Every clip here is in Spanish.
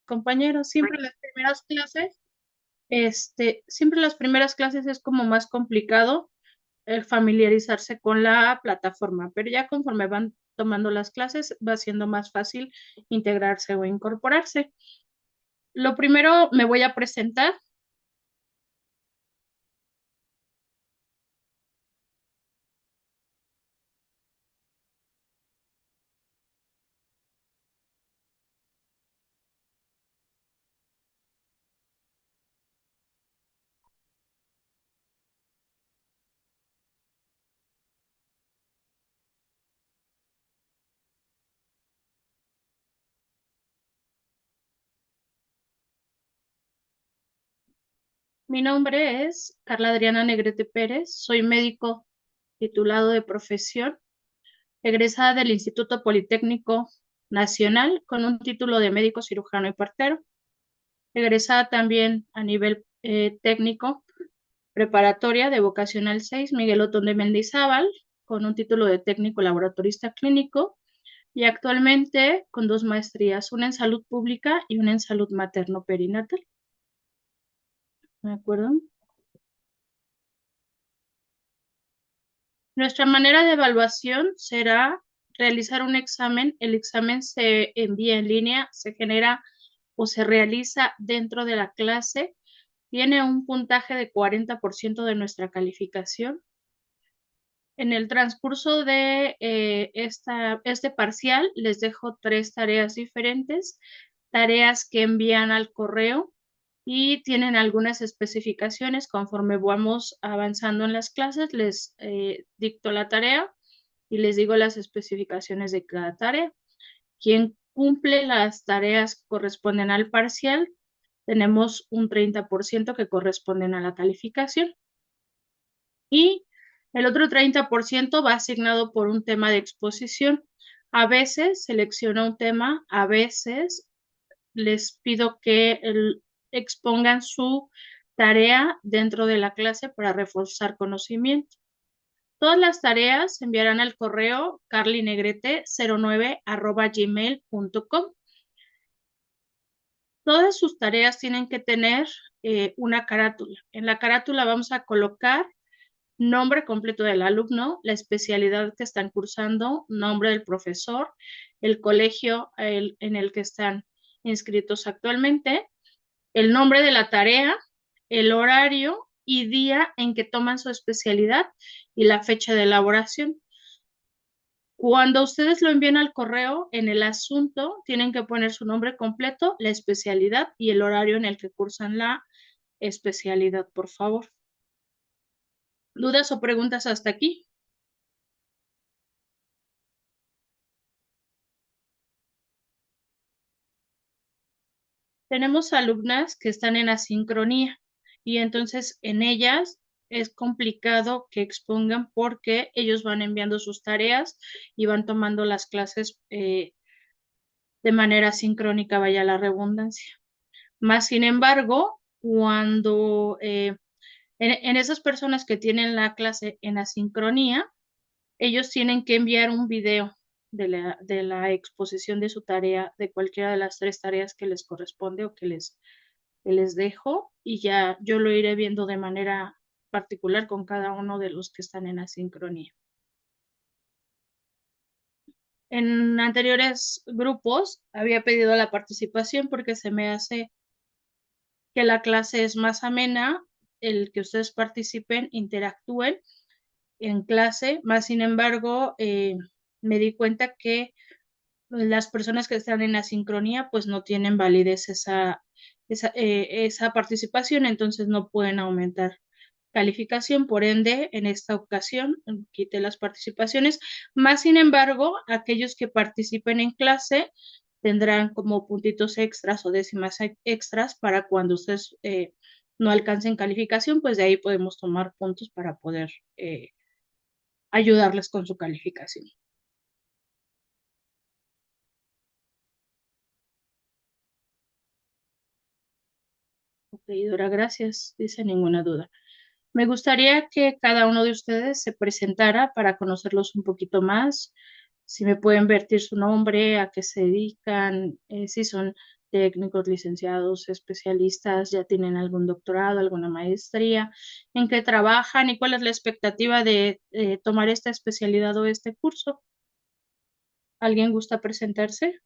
compañeros. Siempre las primeras clases es como más complicado el familiarizarse con la plataforma, pero ya conforme van tomando las clases va siendo más fácil integrarse o incorporarse. Lo primero me voy a presentar. Mi nombre es Carla Adriana Negrete Pérez, soy médico titulado de profesión, egresada del Instituto Politécnico Nacional con un título de médico cirujano y partero, egresada también a nivel técnico preparatoria de Vocacional 6 Miguel Otón de Mendizábal, con un título de técnico laboratorista clínico y actualmente con dos maestrías, una en salud pública y una en salud materno-perinatal. ¿De acuerdo? Nuestra manera de evaluación será realizar un examen. El examen se envía en línea, se genera o se realiza dentro de la clase. Tiene un puntaje de 40% de nuestra calificación. En el transcurso de este parcial les dejo 3 tareas diferentes, tareas que envían al correo y tienen algunas especificaciones. Conforme vamos avanzando en las clases, les dicto la tarea y les digo las especificaciones de cada tarea. Quien cumple las tareas que corresponden al parcial, tenemos un 30% que corresponden a la calificación. Y el otro 30% va asignado por un tema de exposición. A veces selecciono un tema, a veces les pido que expongan su tarea dentro de la clase para reforzar conocimiento. Todas las tareas se enviarán al correo carlinegrete09@gmail.com. Todas sus tareas tienen que tener una carátula. En la carátula vamos a colocar nombre completo del alumno, la especialidad que están cursando, nombre del profesor, el colegio en el que están inscritos actualmente, el nombre de la tarea, el horario y día en que toman su especialidad y la fecha de elaboración. Cuando ustedes lo envíen al correo, en el asunto tienen que poner su nombre completo, la especialidad y el horario en el que cursan la especialidad, por favor. ¿Dudas o preguntas hasta aquí? Tenemos alumnas que están en asincronía y entonces en ellas es complicado que expongan porque ellos van enviando sus tareas y van tomando las clases de manera sincrónica, vaya la redundancia. Más sin embargo, cuando en esas personas que tienen la clase en asincronía, ellos tienen que enviar un video de la exposición de su tarea, de cualquiera de las 3 tareas que les corresponde o que les dejo, y ya yo lo iré viendo de manera particular con cada uno de los que están en asincronía. En anteriores grupos había pedido la participación porque se me hace que la clase es más amena, el que ustedes participen, interactúen en clase, más sin embargo, me di cuenta que las personas que están en asincronía pues no tienen validez esa participación, entonces no pueden aumentar calificación, por ende, en esta ocasión quité las participaciones, más sin embargo, aquellos que participen en clase tendrán como puntitos extras o décimas extras para cuando ustedes no alcancen calificación, pues de ahí podemos tomar puntos para poder ayudarles con su calificación. Ok, Dora, gracias, dice ninguna duda. Me gustaría que cada uno de ustedes se presentara para conocerlos un poquito más. Si me pueden vertir su nombre, a qué se dedican, si son técnicos, licenciados, especialistas, ya tienen algún doctorado, alguna maestría, en qué trabajan y cuál es la expectativa de tomar esta especialidad o este curso. ¿Alguien gusta presentarse?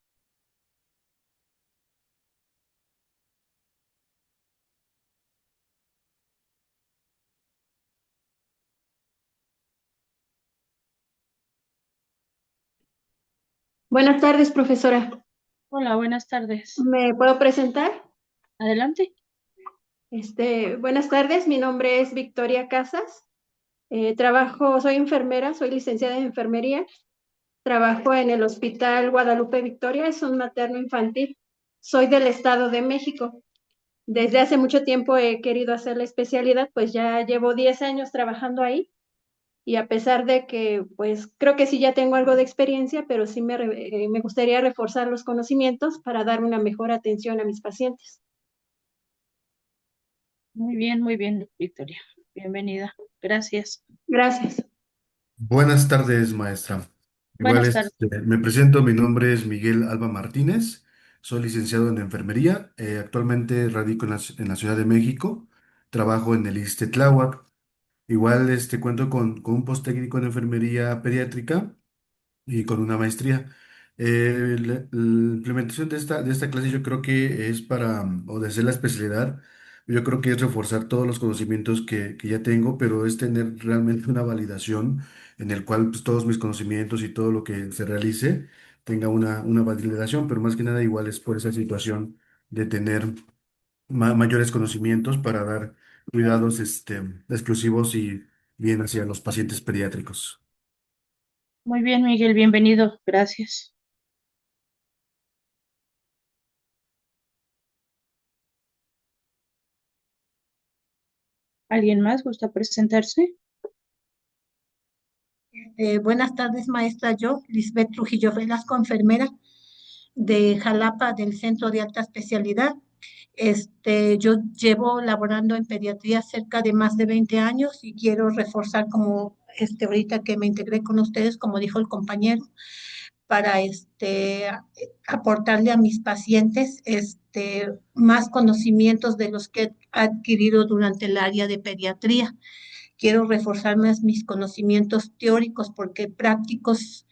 Buenas tardes, profesora. Hola, buenas tardes. ¿Me puedo presentar? Adelante. Buenas tardes, mi nombre es Victoria Casas. Soy enfermera, soy licenciada en enfermería. Trabajo en el Hospital Guadalupe Victoria, es un materno infantil. Soy del Estado de México. Desde hace mucho tiempo he querido hacer la especialidad, pues ya llevo 10 años trabajando ahí y a pesar de que, pues creo que sí ya tengo algo de experiencia, pero sí me gustaría reforzar los conocimientos para dar una mejor atención a mis pacientes. Muy bien, Victoria. Bienvenida. Gracias. Gracias. Buenas tardes, maestra. Igual Buenas tardes. me presento, mi nombre es Miguel Alba Martínez, soy licenciado en enfermería, actualmente radico en la Ciudad de México, trabajo en el ISSSTE Tláhuac. Igual cuento con un post técnico en enfermería pediátrica y con una maestría. La implementación de esta clase yo creo que es para, o de hacer la especialidad, yo creo que es reforzar todos los conocimientos que ya tengo, pero es tener realmente una validación en el cual pues, todos mis conocimientos y todo lo que se realice tenga una validación, pero más que nada igual es por esa situación de tener mayores conocimientos para dar cuidados exclusivos y bien hacia los pacientes pediátricos. Muy bien, Miguel, bienvenido. Gracias. ¿Alguien más gusta presentarse? Buenas tardes, maestra. Yo, Lisbeth Trujillo Velasco, enfermera de Jalapa, del Centro de Alta Especialidad. Yo llevo laborando en pediatría cerca de más de 20 años y quiero reforzar como ahorita que me integré con ustedes, como dijo el compañero, para aportarle a mis pacientes más conocimientos de los que he adquirido durante el área de pediatría. Quiero reforzar más mis conocimientos teóricos porque prácticos,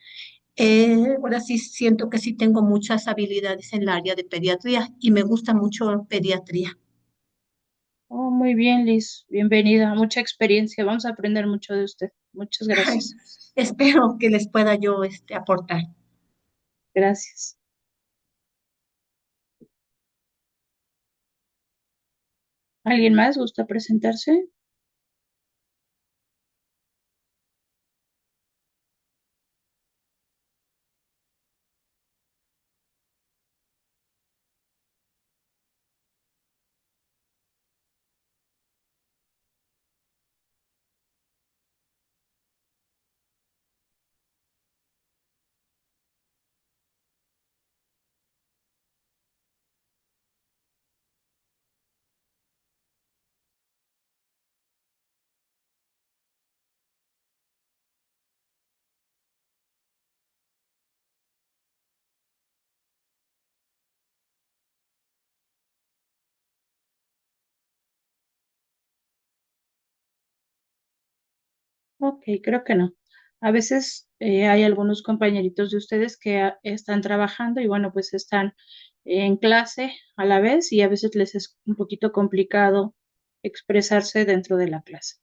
ahora sí siento que sí tengo muchas habilidades en el área de pediatría y me gusta mucho pediatría. Oh, muy bien, Liz. Bienvenida. Mucha experiencia. Vamos a aprender mucho de usted. Muchas Ay, gracias. espero que les pueda yo aportar. Gracias. ¿Alguien más gusta presentarse? Ok, creo que no. A veces hay algunos compañeritos de ustedes que están trabajando y bueno, pues están en clase a la vez y a veces les es un poquito complicado expresarse dentro de la clase.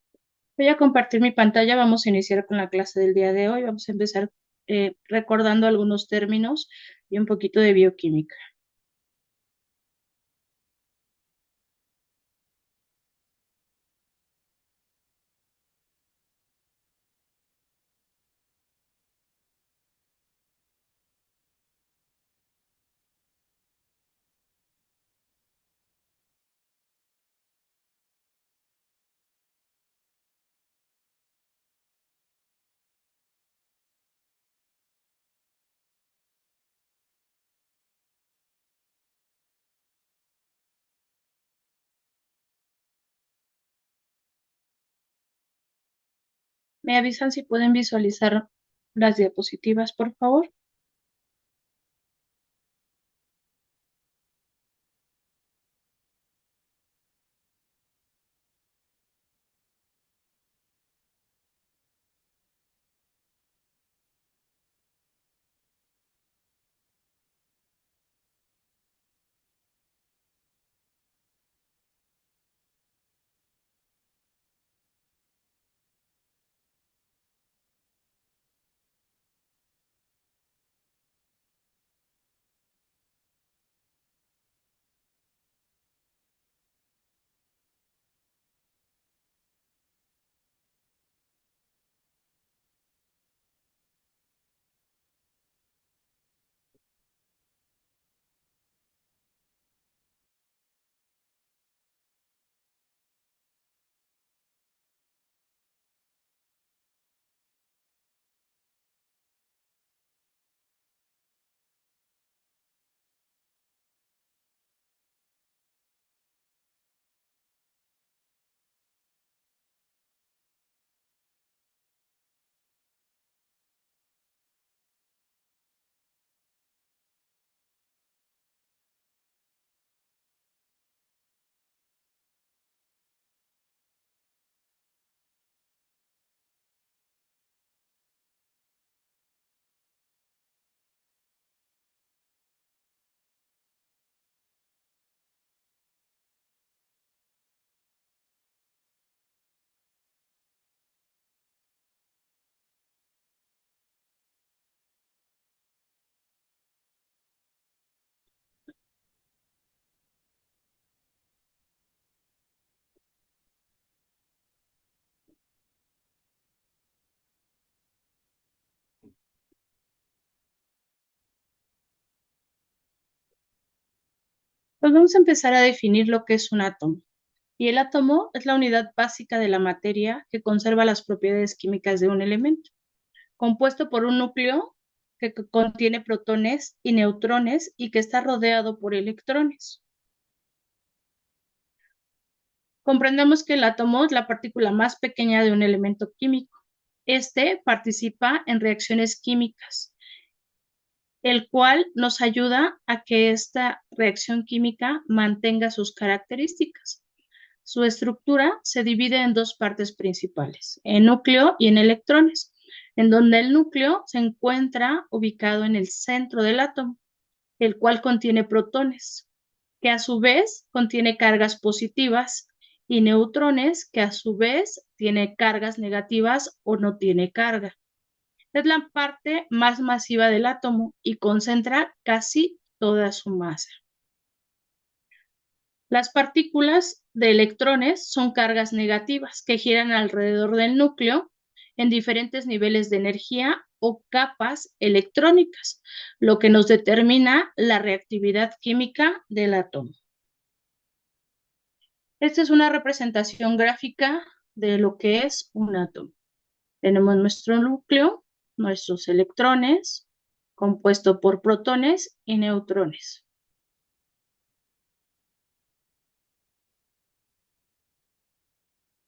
Voy a compartir mi pantalla. Vamos a iniciar con la clase del día de hoy. Vamos a empezar recordando algunos términos y un poquito de bioquímica. ¿Me avisan si pueden visualizar las diapositivas, por favor? Pues vamos a empezar a definir lo que es un átomo. Y el átomo es la unidad básica de la materia que conserva las propiedades químicas de un elemento, compuesto por un núcleo que contiene protones y neutrones y que está rodeado por electrones. Comprendemos que el átomo es la partícula más pequeña de un elemento químico. Este participa en reacciones químicas, el cual nos ayuda a que esta reacción química mantenga sus características. Su estructura se divide en dos partes principales, en núcleo y en electrones, en donde el núcleo se encuentra ubicado en el centro del átomo, el cual contiene protones, que a su vez contiene cargas positivas, y neutrones, que a su vez tiene cargas negativas o no tiene carga. Es la parte más masiva del átomo y concentra casi toda su masa. Las partículas de electrones son cargas negativas que giran alrededor del núcleo en diferentes niveles de energía o capas electrónicas, lo que nos determina la reactividad química del átomo. Esta es una representación gráfica de lo que es un átomo. Tenemos nuestro núcleo, nuestros electrones, compuesto por protones y neutrones.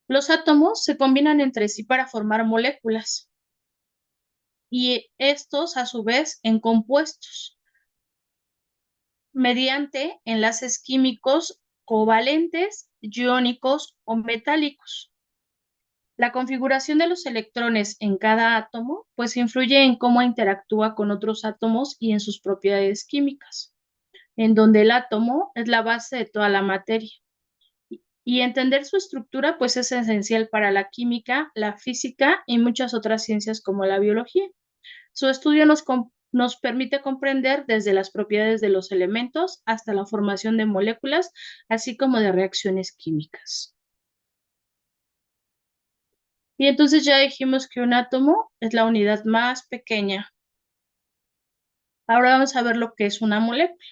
Los átomos se combinan entre sí para formar moléculas y estos a su vez en compuestos mediante enlaces químicos covalentes, iónicos o metálicos. La configuración de los electrones en cada átomo pues influye en cómo interactúa con otros átomos y en sus propiedades químicas, en donde el átomo es la base de toda la materia. Y entender su estructura pues es esencial para la química, la física y muchas otras ciencias como la biología. Su estudio nos permite comprender desde las propiedades de los elementos hasta la formación de moléculas, así como de reacciones químicas. Y entonces ya dijimos que un átomo es la unidad más pequeña. Ahora vamos a ver lo que es una molécula.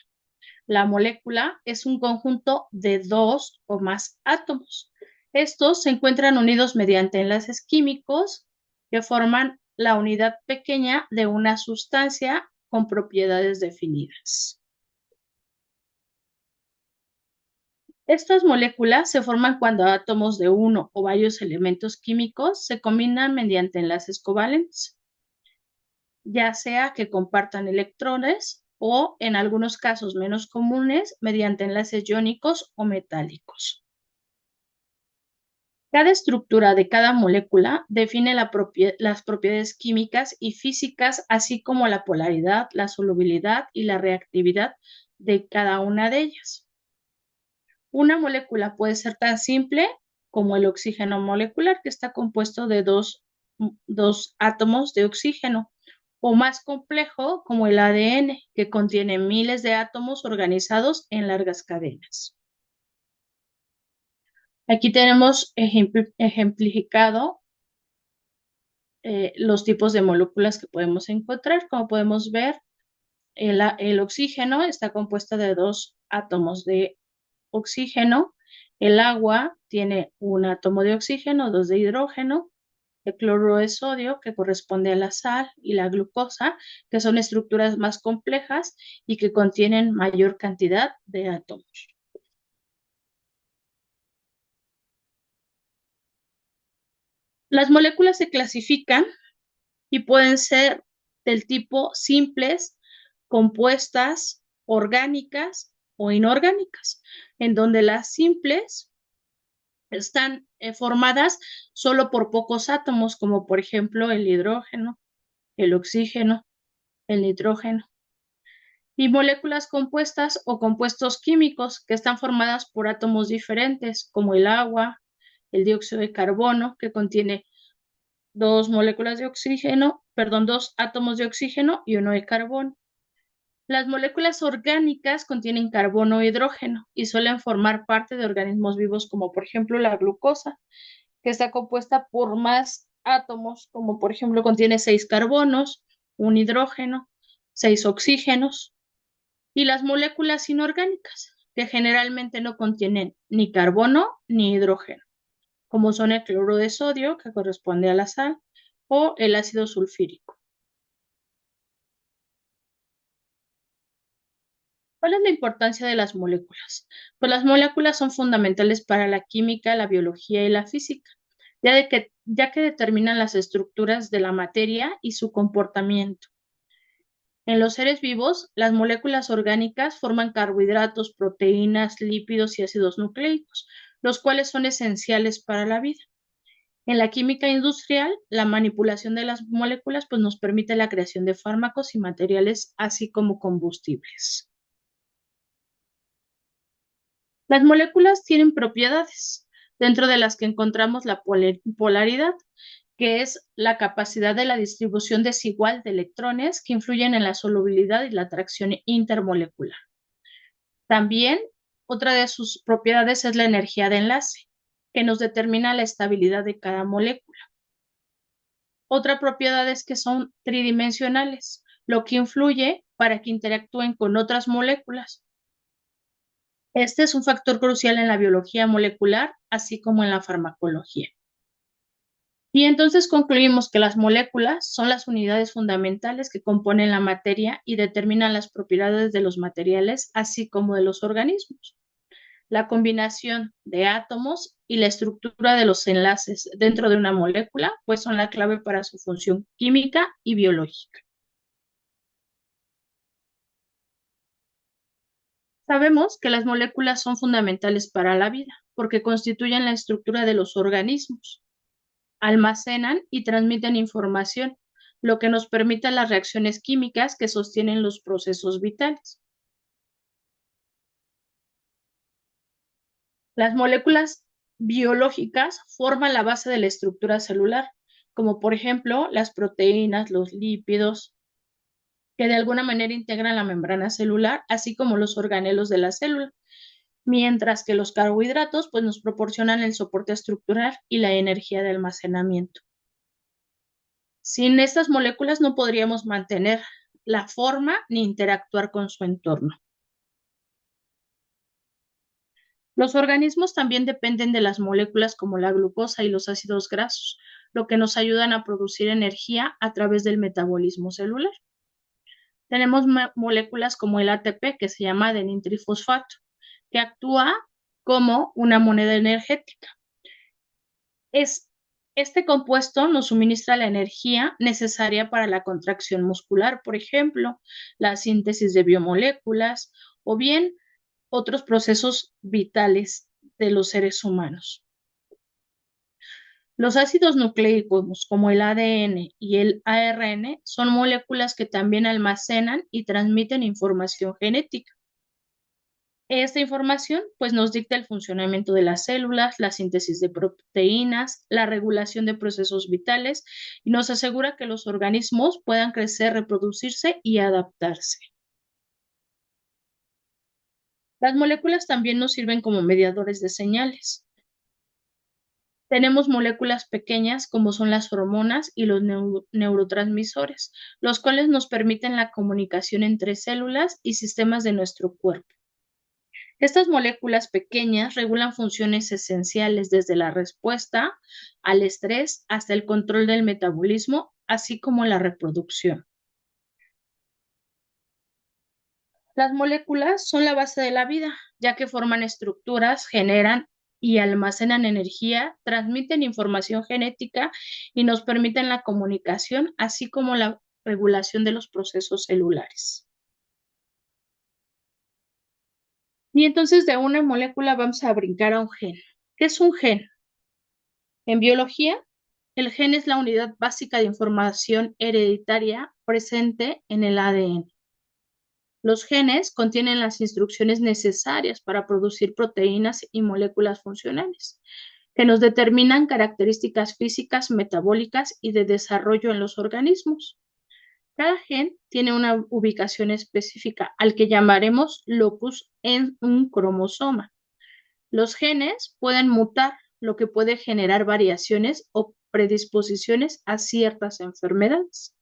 La molécula es un conjunto de dos o más átomos. Estos se encuentran unidos mediante enlaces químicos que forman la unidad pequeña de una sustancia con propiedades definidas. Estas moléculas se forman cuando átomos de uno o varios elementos químicos se combinan mediante enlaces covalentes, ya sea que compartan electrones o, en algunos casos menos comunes, mediante enlaces iónicos o metálicos. Cada estructura de cada molécula define las propiedades químicas y físicas, así como la polaridad, la solubilidad y la reactividad de cada una de ellas. Una molécula puede ser tan simple como el oxígeno molecular, que está compuesto de dos átomos de oxígeno, o más complejo como el ADN, que contiene miles de átomos organizados en largas cadenas. Aquí tenemos ejemplificado los tipos de moléculas que podemos encontrar. Como podemos ver, el oxígeno está compuesto de dos átomos de oxígeno. El agua tiene un átomo de oxígeno, dos de hidrógeno. El cloruro de sodio, que corresponde a la sal, y la glucosa, que son estructuras más complejas y que contienen mayor cantidad de átomos. Las moléculas se clasifican y pueden ser del tipo simples, compuestas, orgánicas o inorgánicas, en donde las simples están formadas solo por pocos átomos, como por ejemplo el hidrógeno, el oxígeno, el nitrógeno, y moléculas compuestas o compuestos químicos que están formadas por átomos diferentes, como el agua, el dióxido de carbono, que contiene dos átomos de oxígeno y uno de carbono. Las moléculas orgánicas contienen carbono e hidrógeno y suelen formar parte de organismos vivos, como por ejemplo la glucosa, que está compuesta por más átomos, como por ejemplo contiene 6 carbonos, un hidrógeno, 6 oxígenos. Y las moléculas inorgánicas que generalmente no contienen ni carbono ni hidrógeno, como son el cloruro de sodio, que corresponde a la sal, o el ácido sulfúrico. ¿Cuál es la importancia de las moléculas? Pues las moléculas son fundamentales para la química, la biología y la física, ya que determinan las estructuras de la materia y su comportamiento. En los seres vivos, las moléculas orgánicas forman carbohidratos, proteínas, lípidos y ácidos nucleicos, los cuales son esenciales para la vida. En la química industrial, la manipulación de las moléculas pues, nos permite la creación de fármacos y materiales, así como combustibles. Las moléculas tienen propiedades, dentro de las que encontramos la polaridad, que es la capacidad de la distribución desigual de electrones que influyen en la solubilidad y la atracción intermolecular. También, otra de sus propiedades es la energía de enlace, que nos determina la estabilidad de cada molécula. Otra propiedad es que son tridimensionales, lo que influye para que interactúen con otras moléculas. Este es un factor crucial en la biología molecular, así como en la farmacología. Y entonces concluimos que las moléculas son las unidades fundamentales que componen la materia y determinan las propiedades de los materiales, así como de los organismos. La combinación de átomos y la estructura de los enlaces dentro de una molécula, pues son la clave para su función química y biológica. Sabemos que las moléculas son fundamentales para la vida, porque constituyen la estructura de los organismos, almacenan y transmiten información, lo que nos permite las reacciones químicas que sostienen los procesos vitales. Las moléculas biológicas forman la base de la estructura celular, como por ejemplo las proteínas, los lípidos, que de alguna manera integran la membrana celular, así como los organelos de la célula, mientras que los carbohidratos pues, nos proporcionan el soporte estructural y la energía de almacenamiento. Sin estas moléculas no podríamos mantener la forma ni interactuar con su entorno. Los organismos también dependen de las moléculas como la glucosa y los ácidos grasos, lo que nos ayudan a producir energía a través del metabolismo celular. Tenemos moléculas como el ATP, que se llama adenintrifosfato, que actúa como una moneda energética. Este compuesto nos suministra la energía necesaria para la contracción muscular, por ejemplo, la síntesis de biomoléculas o bien otros procesos vitales de los seres humanos. Los ácidos nucleicos, como el ADN y el ARN, son moléculas que también almacenan y transmiten información genética. Esta información pues, nos dicta el funcionamiento de las células, la síntesis de proteínas, la regulación de procesos vitales y nos asegura que los organismos puedan crecer, reproducirse y adaptarse. Las moléculas también nos sirven como mediadores de señales. Tenemos moléculas pequeñas como son las hormonas y los neurotransmisores, los cuales nos permiten la comunicación entre células y sistemas de nuestro cuerpo. Estas moléculas pequeñas regulan funciones esenciales desde la respuesta al estrés hasta el control del metabolismo, así como la reproducción. Las moléculas son la base de la vida, ya que forman estructuras, generan y almacenan energía, transmiten información genética y nos permiten la comunicación, así como la regulación de los procesos celulares. Y entonces de una molécula vamos a brincar a un gen. ¿Qué es un gen? En biología, el gen es la unidad básica de información hereditaria presente en el ADN. Los genes contienen las instrucciones necesarias para producir proteínas y moléculas funcionales, que nos determinan características físicas, metabólicas y de desarrollo en los organismos. Cada gen tiene una ubicación específica, al que llamaremos locus en un cromosoma. Los genes pueden mutar, lo que puede generar variaciones o predisposiciones a ciertas enfermedades.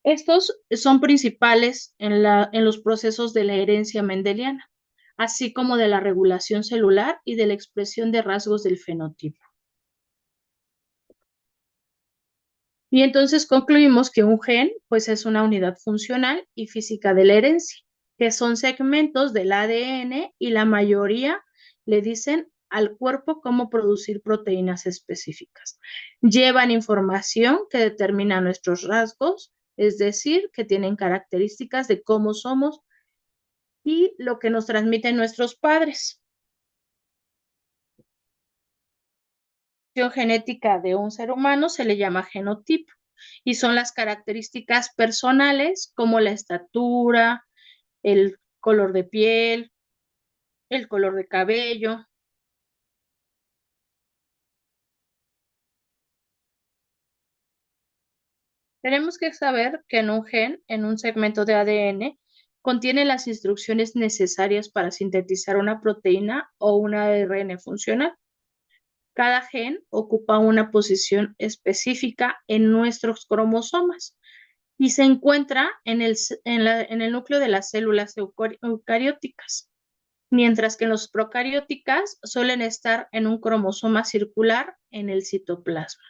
Estos son principales en los procesos de la herencia mendeliana, así como de la regulación celular y de la expresión de rasgos del fenotipo. Y entonces concluimos que un gen, pues, es una unidad funcional y física de la herencia, que son segmentos del ADN y la mayoría le dicen al cuerpo cómo producir proteínas específicas. Llevan información que determina nuestros rasgos, es decir, que tienen características de cómo somos y lo que nos transmiten nuestros padres. La genética de un ser humano se le llama genotipo y son las características personales como la estatura, el color de piel, el color de cabello. Tenemos que saber que en un gen, en un segmento de ADN, contiene las instrucciones necesarias para sintetizar una proteína o un ARN funcional. Cada gen ocupa una posición específica en nuestros cromosomas y se encuentra en el núcleo de las células eucarióticas, mientras que en los procarióticas suelen estar en un cromosoma circular en el citoplasma.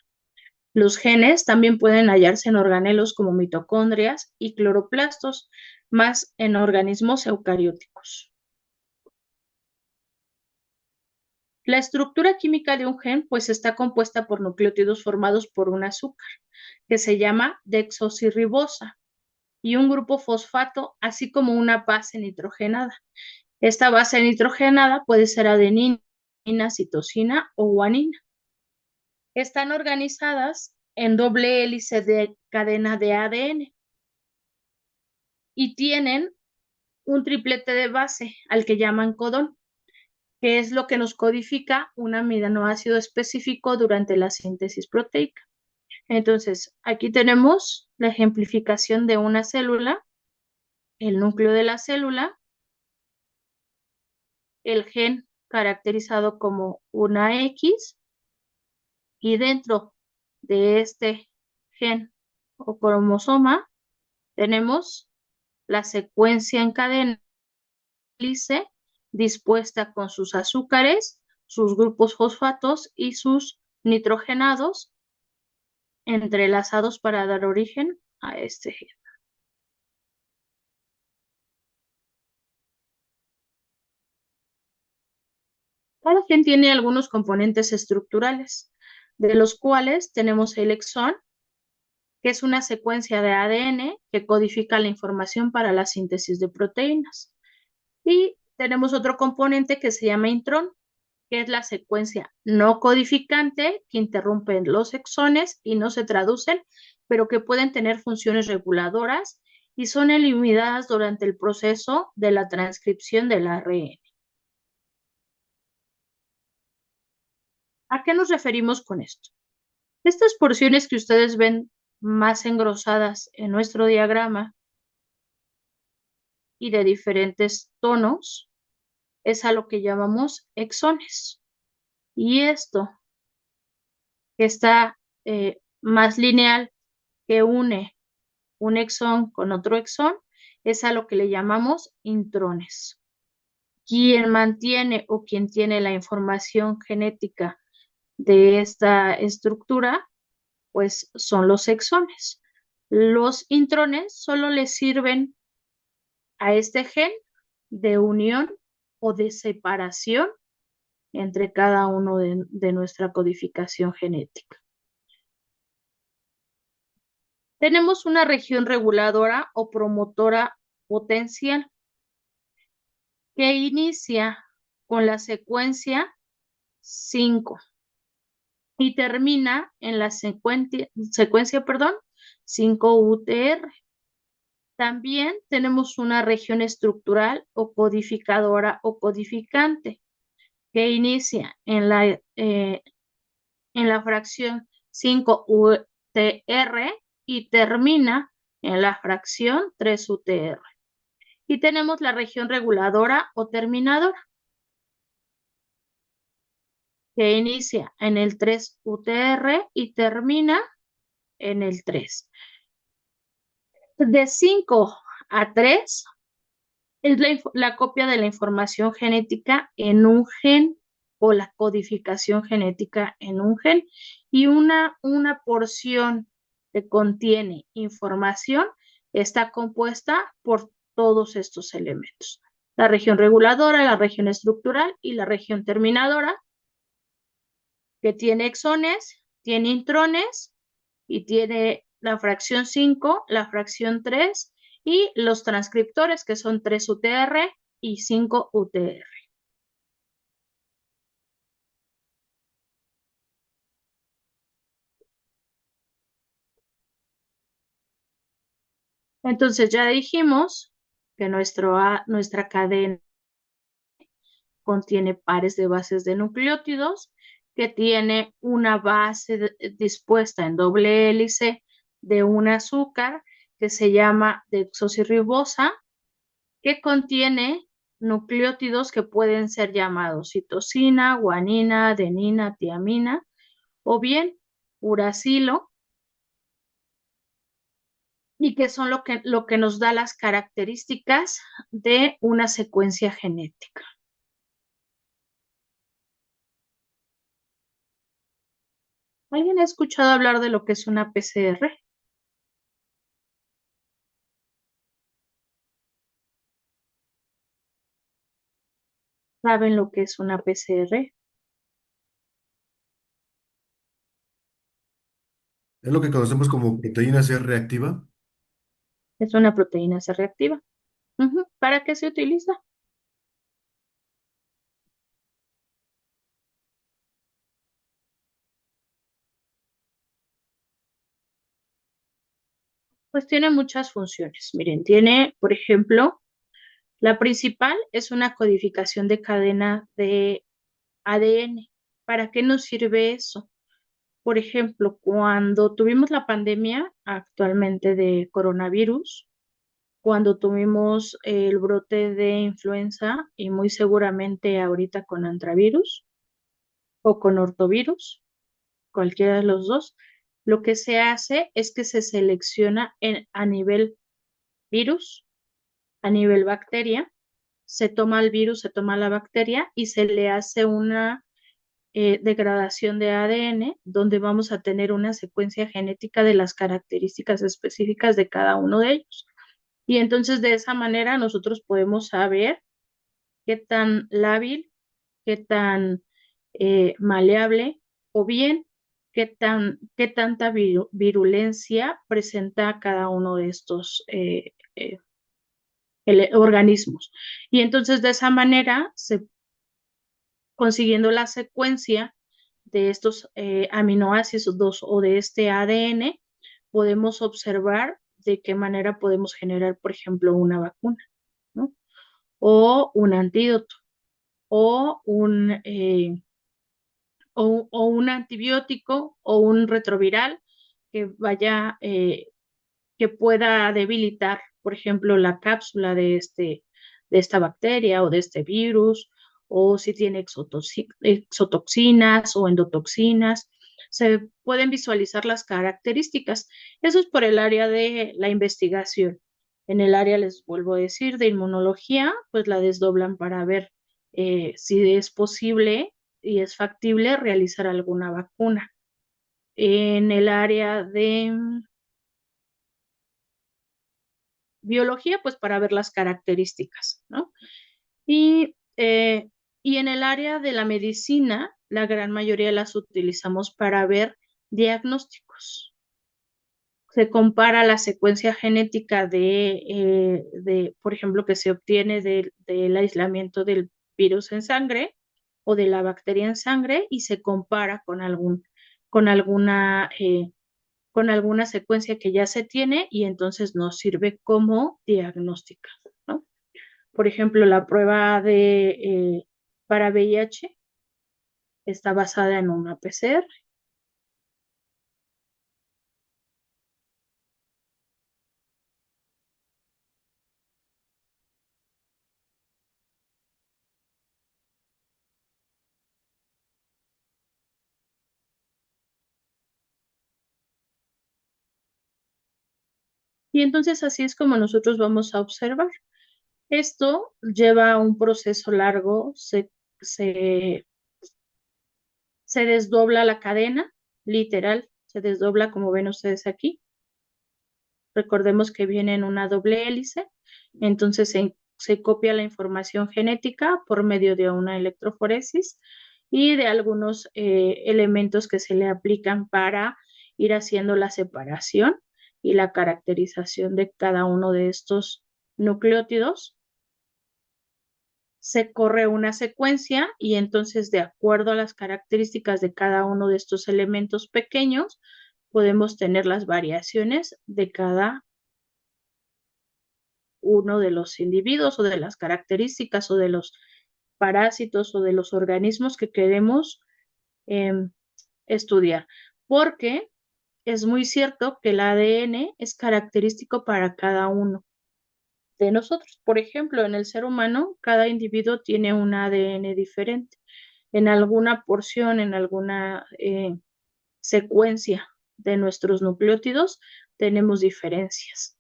Los genes también pueden hallarse en organelos como mitocondrias y cloroplastos, más en organismos eucarióticos. La estructura química de un gen pues está compuesta por nucleótidos formados por un azúcar que se llama desoxirribosa y un grupo fosfato, así como una base nitrogenada. Esta base nitrogenada puede ser adenina, citosina o guanina. Están organizadas en doble hélice de cadena de ADN y tienen un triplete de base al que llaman codón, que es lo que nos codifica un aminoácido específico durante la síntesis proteica. Entonces, aquí tenemos la ejemplificación de una célula, el núcleo de la célula, el gen caracterizado como una X, y dentro de este gen o cromosoma tenemos la secuencia en cadena hélice dispuesta con sus azúcares, sus grupos fosfatos y sus nitrogenados entrelazados para dar origen a este gen. Cada gen tiene algunos componentes estructurales, de los cuales tenemos el exón, que es una secuencia de ADN que codifica la información para la síntesis de proteínas. Y tenemos otro componente que se llama intrón, que es la secuencia no codificante que interrumpe los exones y no se traducen, pero que pueden tener funciones reguladoras y son eliminadas durante el proceso de la transcripción del ARN. ¿A qué nos referimos con esto? Estas porciones que ustedes ven más engrosadas en nuestro diagrama y de diferentes tonos es a lo que llamamos exones. Y esto que está más lineal, que une un exón con otro exón, es a lo que le llamamos intrones. Quien mantiene o quien tiene la información genética de esta estructura, pues son los exones. Los intrones solo le sirven a este gen de unión o de separación entre cada uno de nuestra codificación genética. Tenemos una región reguladora o promotora potencial que inicia con la secuencia 5 y termina en la secuencia 5UTR. También tenemos una región estructural o codificadora o codificante que inicia en la fracción 5UTR y termina en la fracción 3UTR. Y tenemos la región reguladora o terminadora, que inicia en el 3UTR y termina en el 3. De 5 a 3 es la copia de la información genética en un gen o la codificación genética en un gen, y una porción que contiene información está compuesta por todos estos elementos. La región reguladora, la región estructural y la región terminadora, que tiene exones, tiene intrones y tiene la fracción 5, la fracción 3 y los transcriptores, que son 3 UTR y 5 UTR. Entonces ya dijimos que nuestra cadena contiene pares de bases de nucleótidos, que tiene una base dispuesta en doble hélice de un azúcar que se llama desoxirribosa, que contiene nucleótidos que pueden ser llamados citosina, guanina, adenina, tiamina o bien uracilo, y que son lo que nos da las características de una secuencia genética. ¿Alguien ha escuchado hablar de lo que es una PCR? ¿Saben lo que es una PCR? Es lo que conocemos como proteína C reactiva. Es una proteína C reactiva. Ujú. ¿Para qué se utiliza? Pues tiene muchas funciones. Miren, tiene, por ejemplo, la principal es una codificación de cadena de ADN. ¿Para qué nos sirve eso? Por ejemplo, cuando tuvimos la pandemia actualmente de coronavirus, cuando tuvimos el brote de influenza y muy seguramente ahorita con antravirus o con ortovirus, cualquiera de los dos, lo que se hace es que se selecciona a nivel virus, a nivel bacteria, se toma el virus, se toma la bacteria y se le hace una degradación de ADN, donde vamos a tener una secuencia genética de las características específicas de cada uno de ellos. Y entonces de esa manera nosotros podemos saber qué tan lábil, qué tan maleable o bien qué tanta virulencia presenta cada uno de estos organismos. Y entonces de esa manera, consiguiendo la secuencia de estos aminoácidos o de este ADN, podemos observar de qué manera podemos generar, por ejemplo, una vacuna, ¿no? O un antídoto, o un antibiótico o un retroviral que que pueda debilitar, por ejemplo, la cápsula de esta bacteria o de este virus, o si tiene exotoxinas o endotoxinas. Se pueden visualizar las características. Eso es por el área de la investigación. En el área, les vuelvo a decir, de inmunología, pues la desdoblan para ver si es posible y es factible realizar alguna vacuna. En el área de biología, pues para ver las características, ¿no? Y, eh, y en el área de la medicina, la gran mayoría las utilizamos para ver diagnósticos. Se compara la secuencia genética por ejemplo, que se obtiene del aislamiento del virus en sangre o de la bacteria en sangre, y se compara con alguna con alguna secuencia que ya se tiene, y entonces nos sirve como diagnóstica, ¿no? Por ejemplo, la prueba para VIH está basada en una PCR. Y entonces así es como nosotros vamos a observar. Esto lleva a un proceso largo, se desdobla la cadena, literal, se desdobla como ven ustedes aquí. Recordemos que viene en una doble hélice, entonces se copia la información genética por medio de una electroforesis y de algunos elementos que se le aplican para ir haciendo la separación y la caracterización de cada uno de estos nucleótidos. Se corre una secuencia y entonces de acuerdo a las características de cada uno de estos elementos pequeños, podemos tener las variaciones de cada uno de los individuos o de las características o de los parásitos o de los organismos que queremos estudiar. Porque es muy cierto que el ADN es característico para cada uno de nosotros. Por ejemplo, en el ser humano, cada individuo tiene un ADN diferente. En alguna porción, en alguna secuencia de nuestros nucleótidos, tenemos diferencias.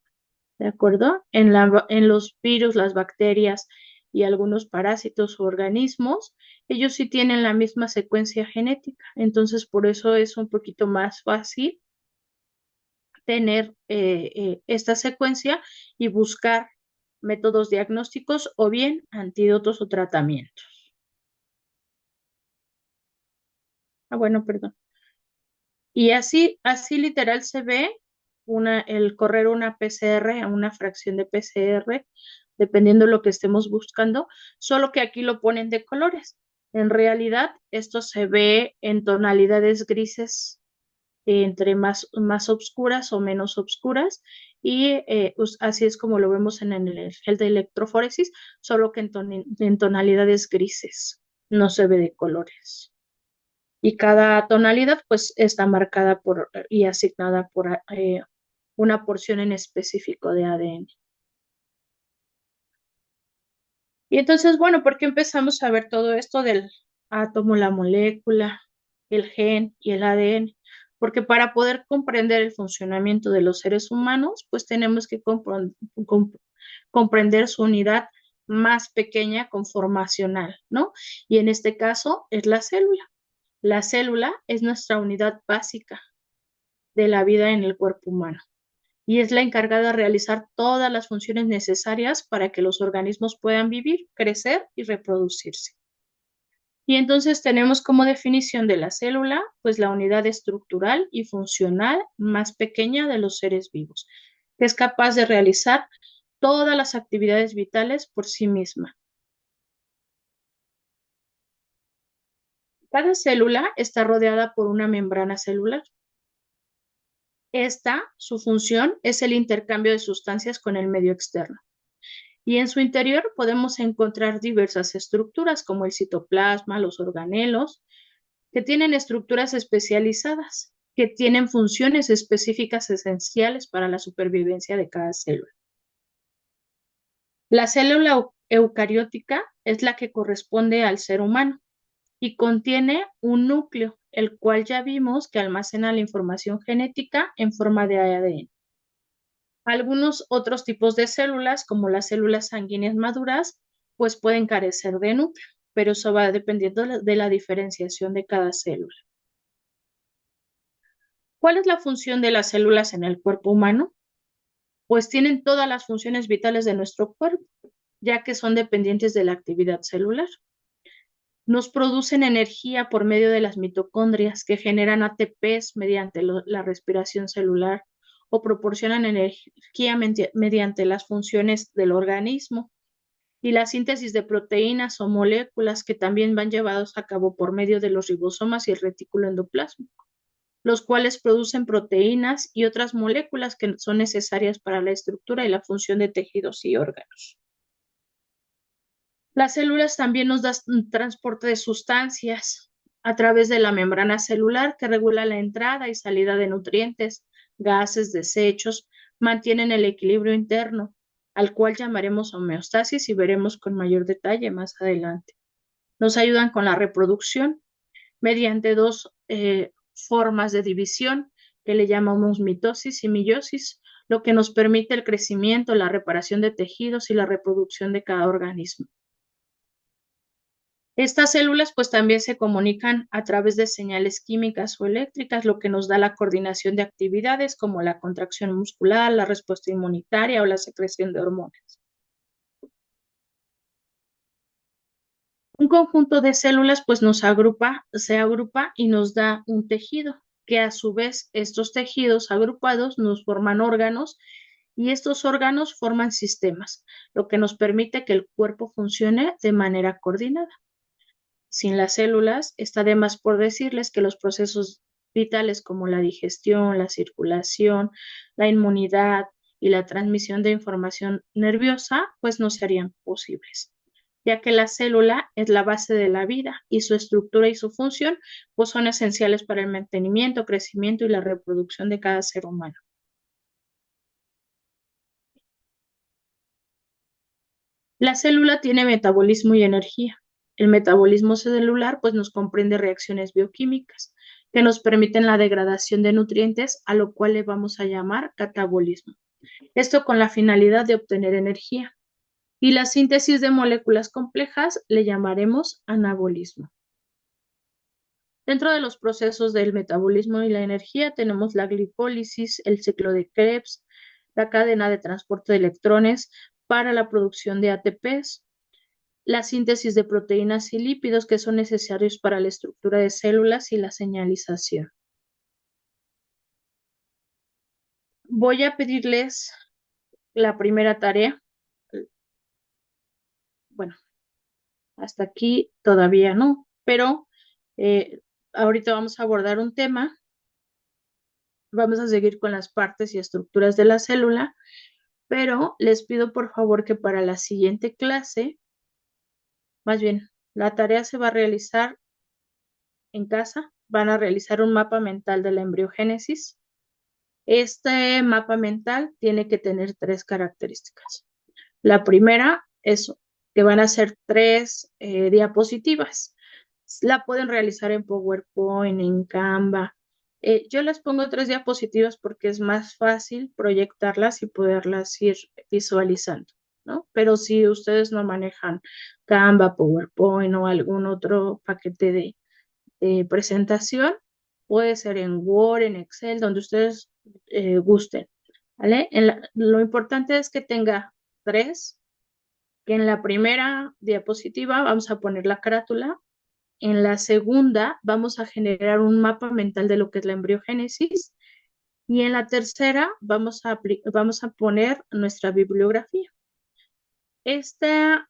¿De acuerdo? En los virus, las bacterias y algunos parásitos o organismos, ellos sí tienen la misma secuencia genética. Entonces, por eso es un poquito más fácil tener esta secuencia y buscar métodos diagnósticos o bien antídotos o tratamientos. Bueno, perdón. Y así literal se ve el correr una PCR, una fracción de PCR, dependiendo de lo que estemos buscando, solo que aquí lo ponen de colores. En realidad, esto se ve en tonalidades grises, entre más oscuras o menos oscuras, y así es como lo vemos en el gel de electroforesis, solo que en tonalidades grises, no se ve de colores. Y cada tonalidad pues está marcada y asignada por una porción en específico de ADN. Y entonces, bueno, ¿por qué empezamos a ver todo esto del átomo, la molécula, el gen y el ADN? Porque para poder comprender el funcionamiento de los seres humanos, pues tenemos que comprender su unidad más pequeña conformacional, ¿no? Y en este caso es la célula. La célula es nuestra unidad básica de la vida en el cuerpo humano y es la encargada de realizar todas las funciones necesarias para que los organismos puedan vivir, crecer y reproducirse. Y entonces tenemos como definición de la célula, pues la unidad estructural y funcional más pequeña de los seres vivos, que es capaz de realizar todas las actividades vitales por sí misma. Cada célula está rodeada por una membrana celular. Su función es el intercambio de sustancias con el medio externo. Y en su interior podemos encontrar diversas estructuras como el citoplasma, los organelos, que tienen estructuras especializadas, que tienen funciones específicas esenciales para la supervivencia de cada célula. La célula eucariótica es la que corresponde al ser humano y contiene un núcleo, el cual ya vimos que almacena la información genética en forma de ADN. Algunos otros tipos de células, como las células sanguíneas maduras, pues pueden carecer de núcleo, pero eso va dependiendo de la diferenciación de cada célula. ¿Cuál es la función de las células en el cuerpo humano? Pues tienen todas las funciones vitales de nuestro cuerpo, ya que son dependientes de la actividad celular. Nos producen energía por medio de las mitocondrias que generan ATPs mediante la respiración celular o proporcionan energía mediante las funciones del organismo y la síntesis de proteínas o moléculas que también van llevados a cabo por medio de los ribosomas y el retículo endoplasmático, los cuales producen proteínas y otras moléculas que son necesarias para la estructura y la función de tejidos y órganos. Las células también nos dan transporte de sustancias a través de la membrana celular que regula la entrada y salida de nutrientes, gases, desechos, mantienen el equilibrio interno, al cual llamaremos homeostasis y veremos con mayor detalle más adelante. Nos ayudan con la reproducción mediante dos formas de división que le llamamos mitosis y meiosis, lo que nos permite el crecimiento, la reparación de tejidos y la reproducción de cada organismo. Estas células pues también se comunican a través de señales químicas o eléctricas, lo que nos da la coordinación de actividades como la contracción muscular, la respuesta inmunitaria o la secreción de hormonas. Un conjunto de células pues se agrupa y nos da un tejido, que a su vez estos tejidos agrupados nos forman órganos y estos órganos forman sistemas, lo que nos permite que el cuerpo funcione de manera coordinada. Sin las células, está de más por decirles que los procesos vitales como la digestión, la circulación, la inmunidad y la transmisión de información nerviosa pues no serían posibles, ya que la célula es la base de la vida y su estructura y su función pues son esenciales para el mantenimiento, crecimiento y la reproducción de cada ser humano. La célula tiene metabolismo y energía. El metabolismo celular pues nos comprende reacciones bioquímicas que nos permiten la degradación de nutrientes, a lo cual le vamos a llamar catabolismo. Esto con la finalidad de obtener energía. Y la síntesis de moléculas complejas le llamaremos anabolismo. Dentro de los procesos del metabolismo y la energía tenemos la glicólisis, el ciclo de Krebs, la cadena de transporte de electrones para la producción de ATPs, la síntesis de proteínas y lípidos que son necesarios para la estructura de células y la señalización. Voy a pedirles la primera tarea. Bueno, hasta aquí todavía no, pero ahorita vamos a abordar un tema. Vamos a seguir con las partes y estructuras de la célula, pero les pido por favor que para la siguiente clase, más bien, la tarea se va a realizar en casa. Van a realizar un mapa mental de la embriogénesis. Este mapa mental tiene que tener 3 características. La primera es que van a ser 3 diapositivas. La pueden realizar en PowerPoint, en Canva. Yo les pongo 3 diapositivas porque es más fácil proyectarlas y poderlas ir visualizando, ¿no? Pero si ustedes no manejan Canva, PowerPoint o algún otro paquete de presentación, puede ser en Word, en Excel, donde ustedes gusten, ¿vale? Lo importante es que tenga 3, que en la primera diapositiva vamos a poner la carátula, en la segunda vamos a generar un mapa mental de lo que es la embriogénesis y en la tercera vamos a poner nuestra bibliografía. Esta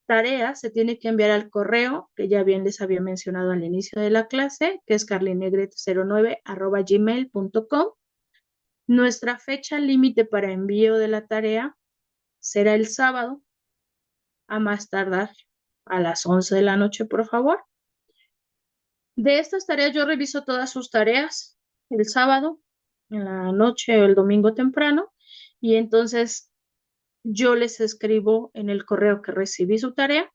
tarea se tiene que enviar al correo que ya bien les había mencionado al inicio de la clase, que es carlinegret09@gmail.com. Nuestra fecha límite para envío de la tarea será el sábado, a más tardar a las 11 de la noche, por favor. De estas tareas yo reviso todas sus tareas el sábado, en la noche o el domingo temprano, y entonces yo les escribo en el correo que recibí su tarea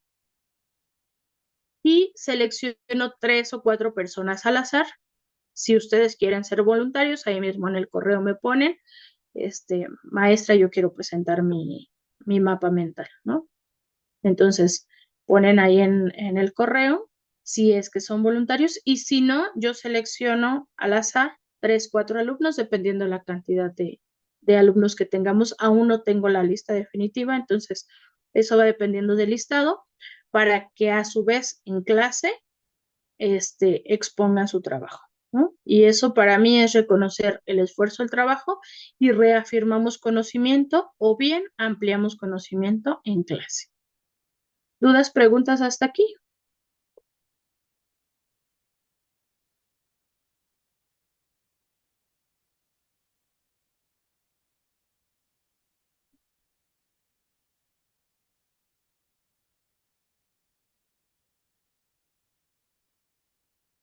y selecciono 3 o 4 personas al azar. Si ustedes quieren ser voluntarios, ahí mismo en el correo me ponen, maestra, yo quiero presentar mi mapa mental, ¿no? Entonces, ponen ahí en el correo si es que son voluntarios y si no, yo selecciono al azar 3, 4 alumnos, dependiendo la cantidad de alumnos que tengamos. Aún no tengo la lista definitiva, entonces eso va dependiendo del listado para que a su vez en clase expongan su trabajo, ¿no? Y eso para mí es reconocer el esfuerzo, el trabajo y reafirmamos conocimiento o bien ampliamos conocimiento en clase. ¿Dudas, preguntas hasta aquí?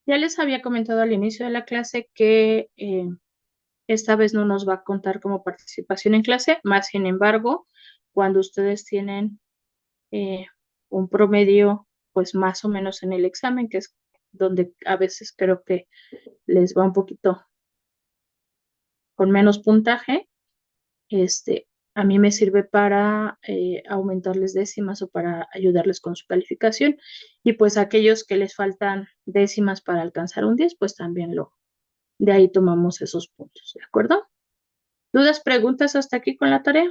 Ya les había comentado al inicio de la clase que esta vez no nos va a contar como participación en clase, más sin embargo, cuando ustedes tienen un promedio, pues más o menos en el examen, que es donde a veces creo que les va un poquito con menos puntaje, a mí me sirve para aumentarles décimas o para ayudarles con su calificación. Y pues aquellos que les faltan décimas para alcanzar un 10, pues también de ahí tomamos esos puntos, ¿de acuerdo? ¿Dudas, preguntas hasta aquí con la tarea?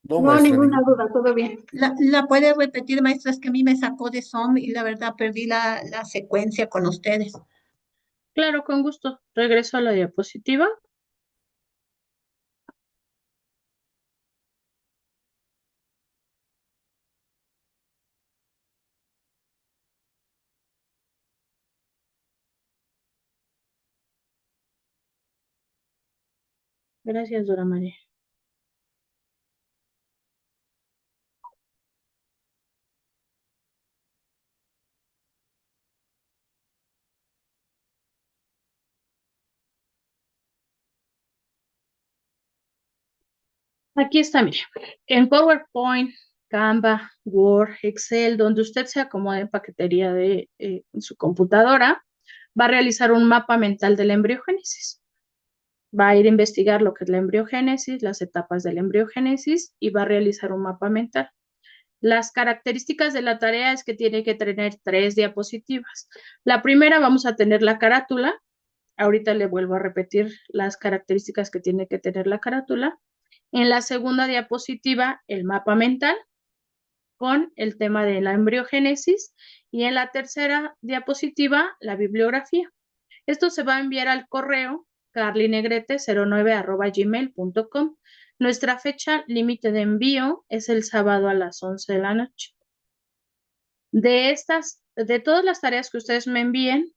No, No, maestra, ninguna ningún. duda, todo bien. La puede repetir, maestra, es que a mí me sacó de Zoom y la verdad perdí la secuencia con ustedes. Claro, con gusto. Regreso a la diapositiva. Gracias, Dora María. Aquí está, mire, en PowerPoint, Canva, Word, Excel, donde usted se acomode en paquetería de su computadora, va a realizar un mapa mental de la embriogénesis. Va a ir a investigar lo que es la embriogénesis, las etapas de la embriogénesis y va a realizar un mapa mental. Las características de la tarea es que tiene que tener 3 diapositivas. La primera vamos a tener la carátula. Ahorita le vuelvo a repetir las características que tiene que tener la carátula. En la segunda diapositiva, el mapa mental con el tema de la embriogénesis y en la tercera diapositiva, la bibliografía. Esto se va a enviar al correo carlinegrete09@gmail.com. Nuestra fecha límite de envío es el sábado a las 11 de la noche. De todas las tareas que ustedes me envíen,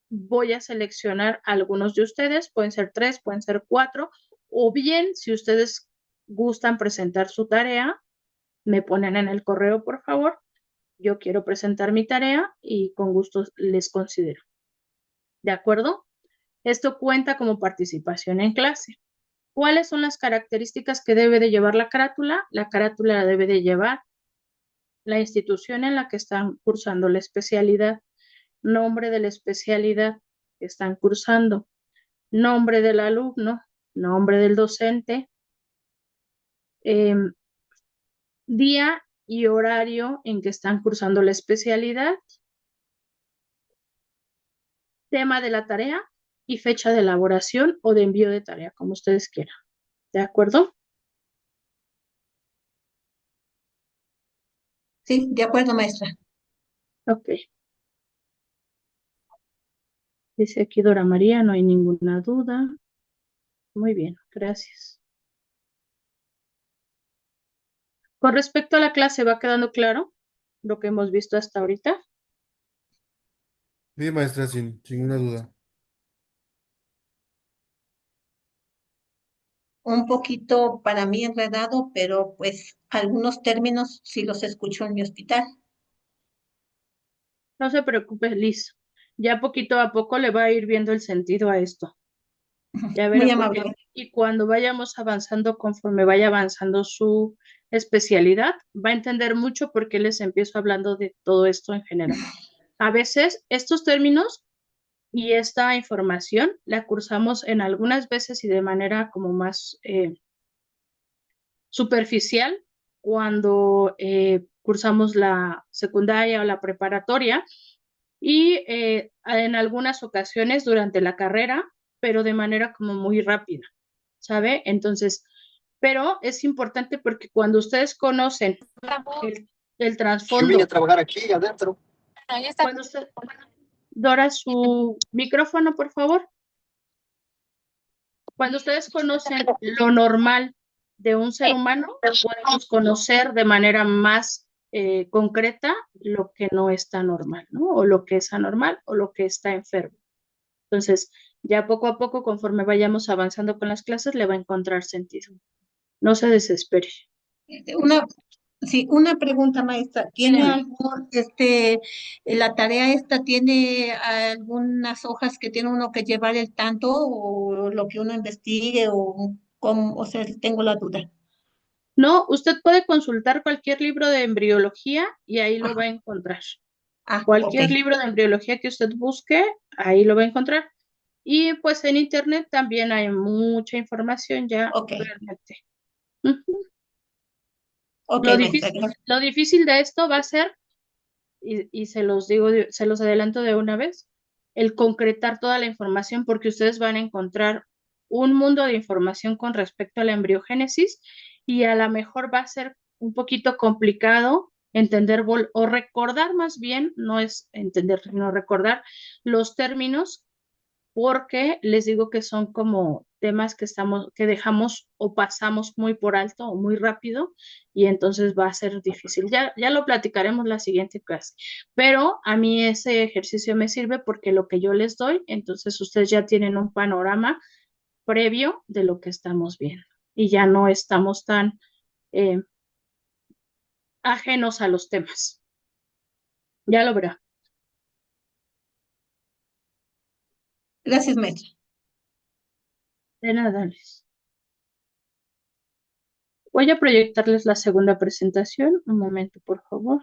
voy a seleccionar algunos de ustedes, pueden ser 3, pueden ser 4, o bien si ustedes gustan presentar su tarea, me ponen en el correo, por favor. Yo quiero presentar mi tarea y con gusto les considero. ¿De acuerdo? Esto cuenta como participación en clase. ¿Cuáles son las características que debe de llevar la carátula? La carátula la debe de llevar la institución en la que están cursando la especialidad, nombre de la especialidad que están cursando, nombre del alumno, nombre del docente, día y horario en que están cursando la especialidad, tema de la tarea y fecha de elaboración o de envío de tarea, como ustedes quieran. ¿De acuerdo? Sí, de acuerdo, maestra. Ok. Dice aquí Dora María, no hay ninguna duda. Muy bien, gracias. Con respecto a la clase, ¿va quedando claro lo que hemos visto hasta ahorita? Sí, maestra, sin ninguna duda. Un poquito para mí enredado, pero pues algunos términos sí los escucho en mi hospital. No se preocupe, Liz. Ya poquito a poco le va a ir viendo el sentido a esto. Ya Muy verá por qué. amable. Y cuando vayamos avanzando, conforme vaya avanzando su especialidad, va a entender mucho por qué les empiezo hablando de todo esto en general. A veces estos términos y esta información la cursamos en algunas veces y de manera como más superficial cuando cursamos la secundaria o la preparatoria y en algunas ocasiones durante la carrera, pero de manera como muy rápida, ¿sabe? Entonces, pero es importante porque cuando ustedes conocen el Yo vine a trasfondo, trabajar aquí adentro. cuando usted, Dora, su micrófono, por favor. Cuando ustedes conocen lo normal de un ser humano, podemos conocer de manera más concreta lo que no está normal, ¿no? O lo que es anormal o lo que está enfermo. Entonces, ya poco a poco, conforme vayamos avanzando con las clases, le va a encontrar sentido. No se desespere. Una, sí, una pregunta, maestra. ¿Tiene Dígame. algún, la tarea esta tiene algunas hojas que tiene uno que llevar el tanto o lo que uno investigue o cómo, o sea, tengo la duda. No, usted puede consultar cualquier libro de embriología y ahí lo va a encontrar. Ah, ok. Cualquier libro de embriología que usted busque, ahí lo va a encontrar. Y pues en internet también hay mucha información ya Ok, realmente. Ujú. ok, maestra. Lo difícil de esto va a ser, y se los digo, se los adelanto de una vez, el concretar toda la información porque ustedes van a encontrar un mundo de información con respecto a la embriogénesis y a lo mejor va a ser un poquito complicado entender o recordar más bien, no es entender, sino recordar los términos porque les digo que son como temas que dejamos o pasamos muy por alto o muy rápido y entonces va a ser difícil. Ya lo platicaremos la siguiente clase, pero a mí ese ejercicio me sirve porque lo que yo les doy, entonces ustedes ya tienen un panorama previo de lo que estamos viendo y ya no estamos tan eh, ajenos a los temas. Ya lo verá. Gracias, maestra. De nada, Liz. Voy a proyectarles la segunda presentación. Un momento, por favor.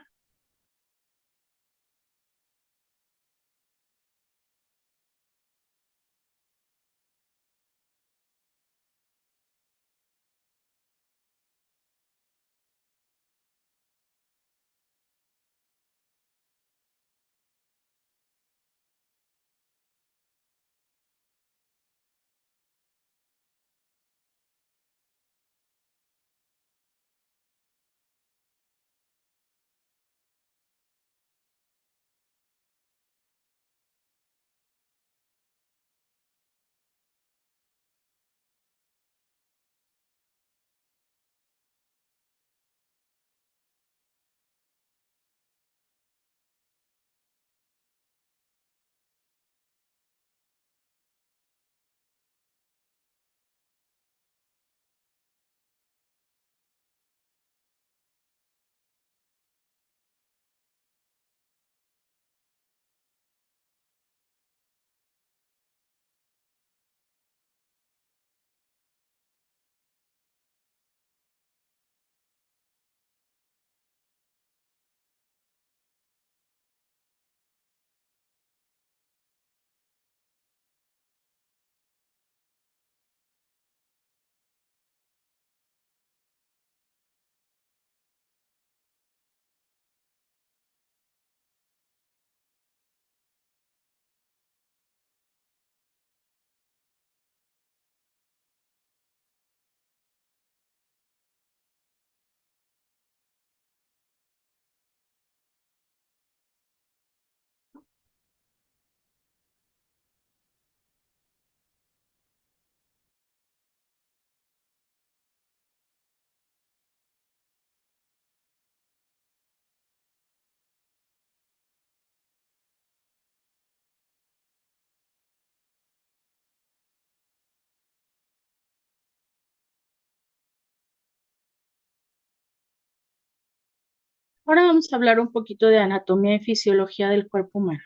Ahora vamos a hablar un poquito de anatomía y fisiología del cuerpo humano.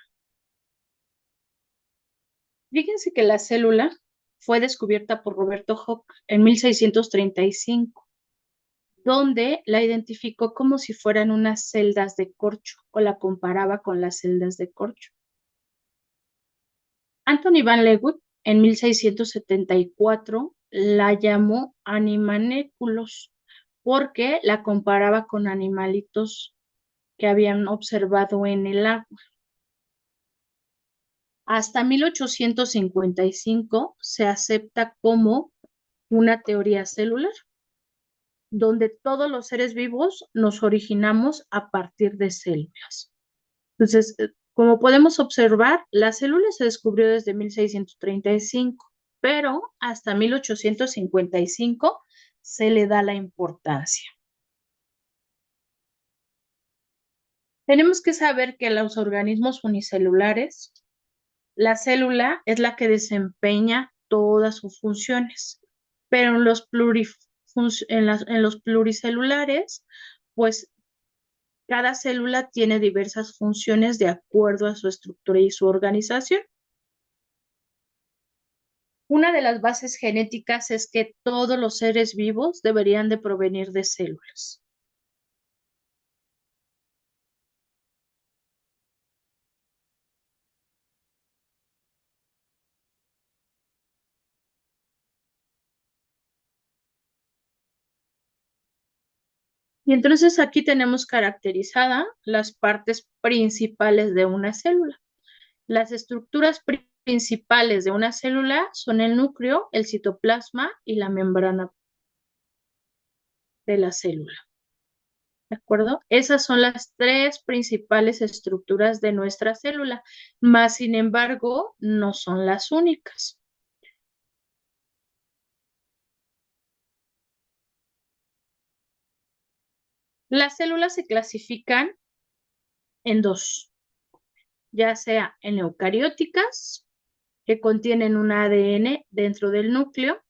Fíjense que la célula fue descubierta por Roberto Hooke en 1635, donde la identificó como si fueran unas celdas de corcho o la comparaba con las celdas de corcho. Anthony Van Leeuwen en 1674 la llamó animalculos porque la comparaba con animalitos que habían observado en el agua. Hasta 1855 se acepta como una teoría celular, donde todos los seres vivos nos originamos a partir de células. Entonces, como podemos observar, la célula se descubrió desde 1635, pero hasta 1855 se le da la importancia. Tenemos que saber que los organismos unicelulares, la célula es la que desempeña todas sus funciones, pero en los pluricelulares, pues cada célula tiene diversas funciones de acuerdo a su estructura y su organización. Una de las bases genéticas es que todos los seres vivos deberían de provenir de células. Y entonces aquí tenemos caracterizada las partes principales de una célula. Las estructuras principales de una célula son el núcleo, el citoplasma y la membrana de la célula. ¿De acuerdo? Esas son las tres principales estructuras de nuestra célula, mas sin embargo no son las únicas. Las células se clasifican en dos, ya sea en eucarióticas, que contienen un ADN dentro del núcleo,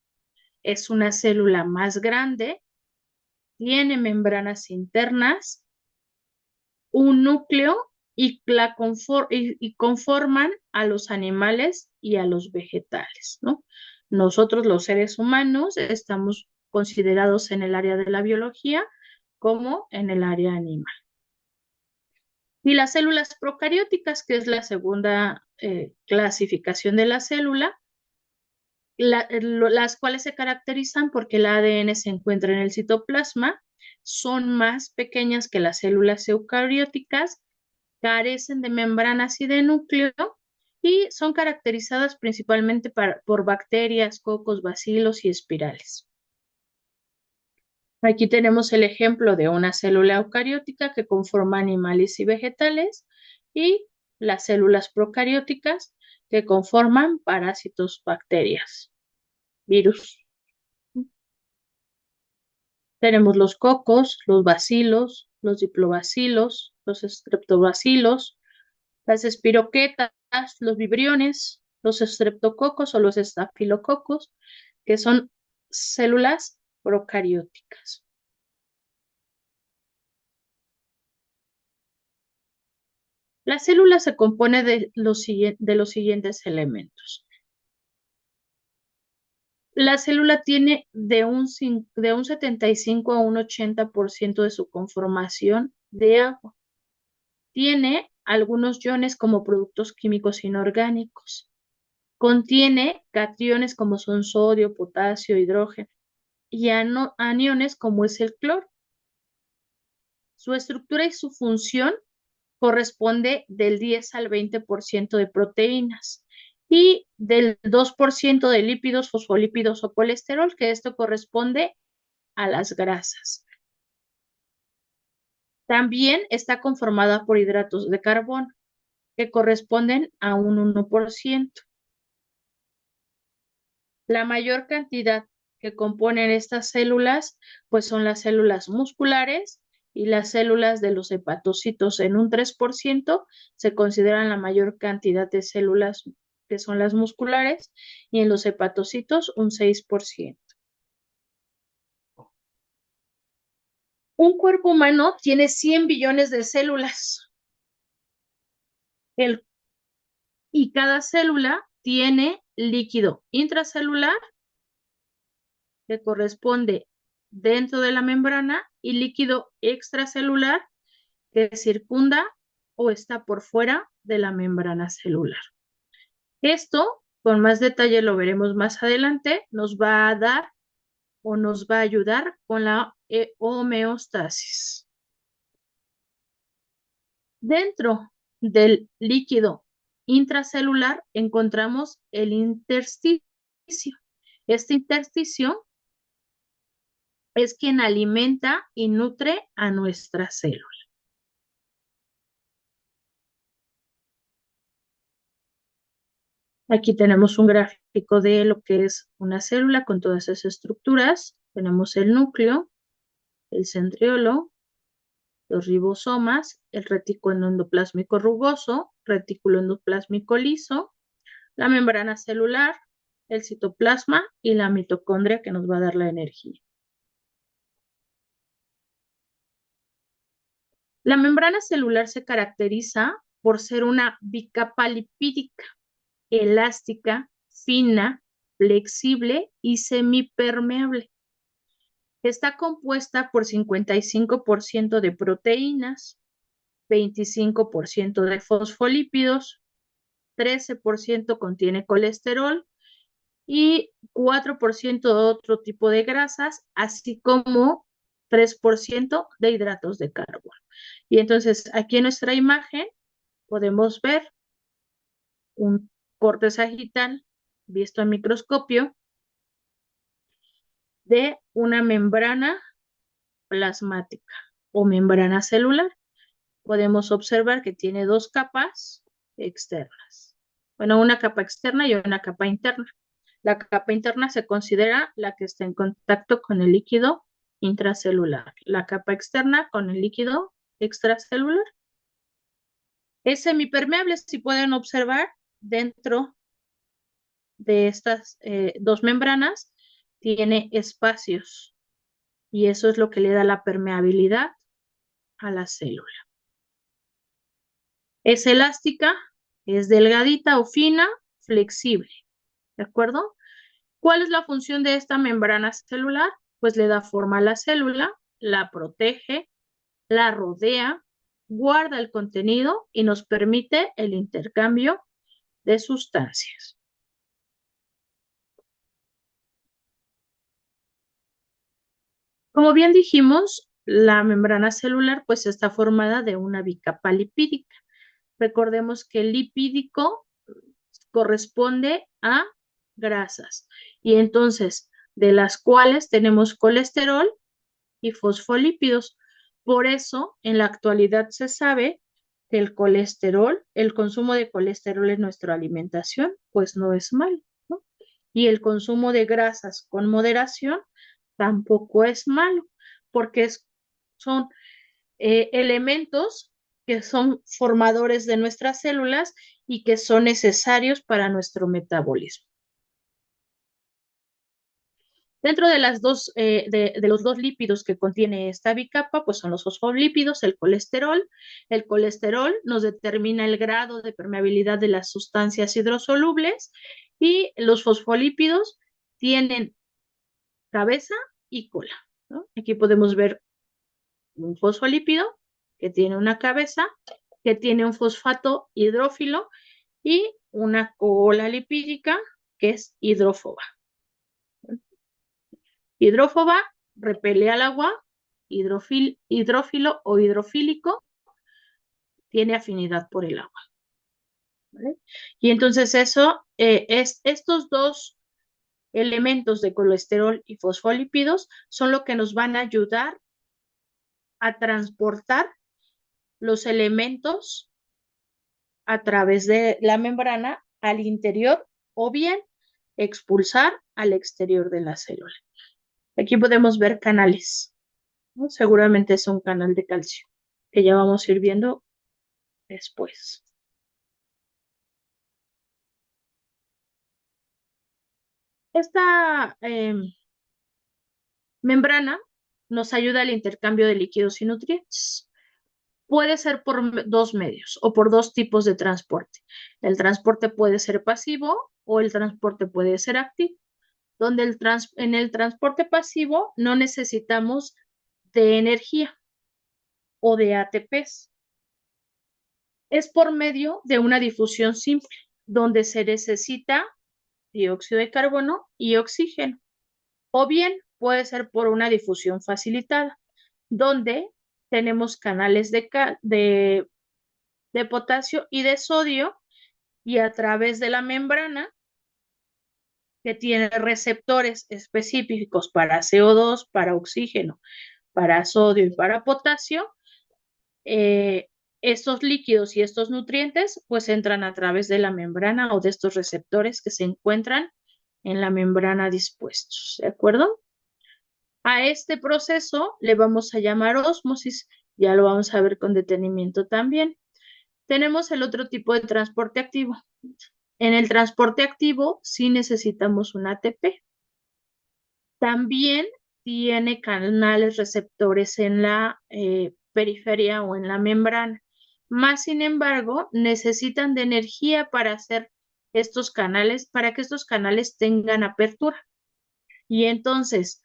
es una célula más grande, tiene membranas internas, un núcleo y conforman a los animales y a los vegetales, ¿no? Nosotros los seres humanos estamos considerados en el área de la biología como en el área animal. Y las células procarióticas, que es la segunda clasificación de la célula, las cuales se caracterizan porque el ADN se encuentra en el citoplasma, son más pequeñas que las células eucarióticas, carecen de membranas y de núcleo y son caracterizadas principalmente por bacterias, cocos, bacilos y espirales. Aquí tenemos el ejemplo de una célula eucariótica que conforma animales y vegetales y las células procarióticas que conforman parásitos, bacterias, virus. Tenemos los cocos, los bacilos, los diplobacilos, los streptobacilos, las espiroquetas, los vibriones, los estreptococos o los estafilococos, que son células procarióticas. La célula se compone de los siguientes elementos. La célula tiene de un 75 a un 80% de su conformación de agua. Tiene algunos iones como productos químicos inorgánicos. Contiene cationes como son sodio, potasio, hidrógeno y aniones como es el cloro. Su estructura y su función corresponde del 10 al 20% de proteínas y del 2% de lípidos, fosfolípidos o colesterol, que esto corresponde a las grasas. También está conformada por hidratos de carbono, que corresponden a un 1%. La mayor cantidad que componen estas células, pues son las células musculares y las células de los hepatocitos. En un 3% se consideran la mayor cantidad de células que son las musculares y en los hepatocitos un 6%. Un cuerpo humano tiene 100 billones de células y cada célula tiene líquido intracelular que corresponde dentro de la membrana y líquido extracelular que circunda o está por fuera de la membrana celular. Esto, con más detalle lo veremos más adelante, nos va a dar o nos va a ayudar con la homeostasis. Dentro del líquido intracelular encontramos el intersticio. Este intersticio es quien alimenta y nutre a nuestra célula. Aquí tenemos un gráfico de lo que es una célula con todas esas estructuras. Tenemos el núcleo, el centriolo, los ribosomas, el retículo endoplásmico rugoso, retículo endoplásmico liso, la membrana celular, el citoplasma y la mitocondria que nos va a dar la energía. La membrana celular se caracteriza por ser una bicapa lipídica, elástica, fina, flexible y semipermeable. Está compuesta por 55% de proteínas, 25% de fosfolípidos, 13% contiene colesterol y 4% de otro tipo de grasas, así como 3% de hidratos de carbono. Y entonces aquí en nuestra imagen podemos ver un corte sagital visto a microscopio de una membrana plasmática o membrana celular. Podemos observar que tiene dos capas externas. Bueno, una capa externa y una capa interna. La capa interna se considera la que está en contacto con el líquido intracelular. La capa externa con el líquido extracelular. Es semipermeable, si pueden observar, dentro de estas dos membranas tiene espacios y eso es lo que le da la permeabilidad a la célula. Es elástica, es delgadita o fina, flexible, ¿de acuerdo? ¿Cuál es la función de esta membrana celular? Pues le da forma a la célula, la protege, la rodea, guarda el contenido y nos permite el intercambio de sustancias. Como bien dijimos, la membrana celular pues está formada de una bicapa lipídica. Recordemos que el lipídico corresponde a grasas y entonces de las cuales tenemos colesterol y fosfolípidos. Por eso en la actualidad se sabe que el colesterol, el consumo de colesterol en nuestra alimentación pues no es malo, ¿no? Y el consumo de grasas con moderación tampoco es malo, porque son elementos que son formadores de nuestras células y que son necesarios para nuestro metabolismo. Dentro de los dos lípidos que contiene esta bicapa, pues son los fosfolípidos, el colesterol. El colesterol nos determina el grado de permeabilidad de las sustancias hidrosolubles y los fosfolípidos tienen cabeza y cola, ¿no? Aquí podemos ver un fosfolípido que tiene una cabeza, que tiene un fosfato hidrófilo y una cola lipídica que es hidrófoba. Hidrófoba repele al agua, hidrófilo o hidrofílico tiene afinidad por el agua, ¿vale? Y entonces eso estos dos elementos de colesterol y fosfolípidos son lo que nos van a ayudar a transportar los elementos a través de la membrana al interior o bien expulsar al exterior de la célula. Aquí podemos ver canales, ¿no? Seguramente es un canal de calcio que ya vamos a ir viendo después. Esta membrana nos ayuda al intercambio de líquidos y nutrientes. Puede ser por dos medios o por dos tipos de transporte. El transporte puede ser pasivo o el transporte puede ser activo, donde en el transporte pasivo no necesitamos de energía o de ATPs. Es por medio de una difusión simple, donde se necesita dióxido de carbono y oxígeno. O bien puede ser por una difusión facilitada, donde tenemos canales de potasio y de sodio y a través de la membrana que tiene receptores específicos para CO2, para oxígeno, para sodio y para potasio, estos líquidos y estos nutrientes pues entran a través de la membrana o de estos receptores que se encuentran en la membrana dispuestos, ¿de acuerdo? A este proceso le vamos a llamar ósmosis, ya lo vamos a ver con detenimiento también. Tenemos el otro tipo de transporte activo. En el transporte activo sí necesitamos un ATP. También tiene canales receptores en la periferia o en la membrana. Más sin embargo, necesitan de energía para hacer estos canales, para que estos canales tengan apertura. Y entonces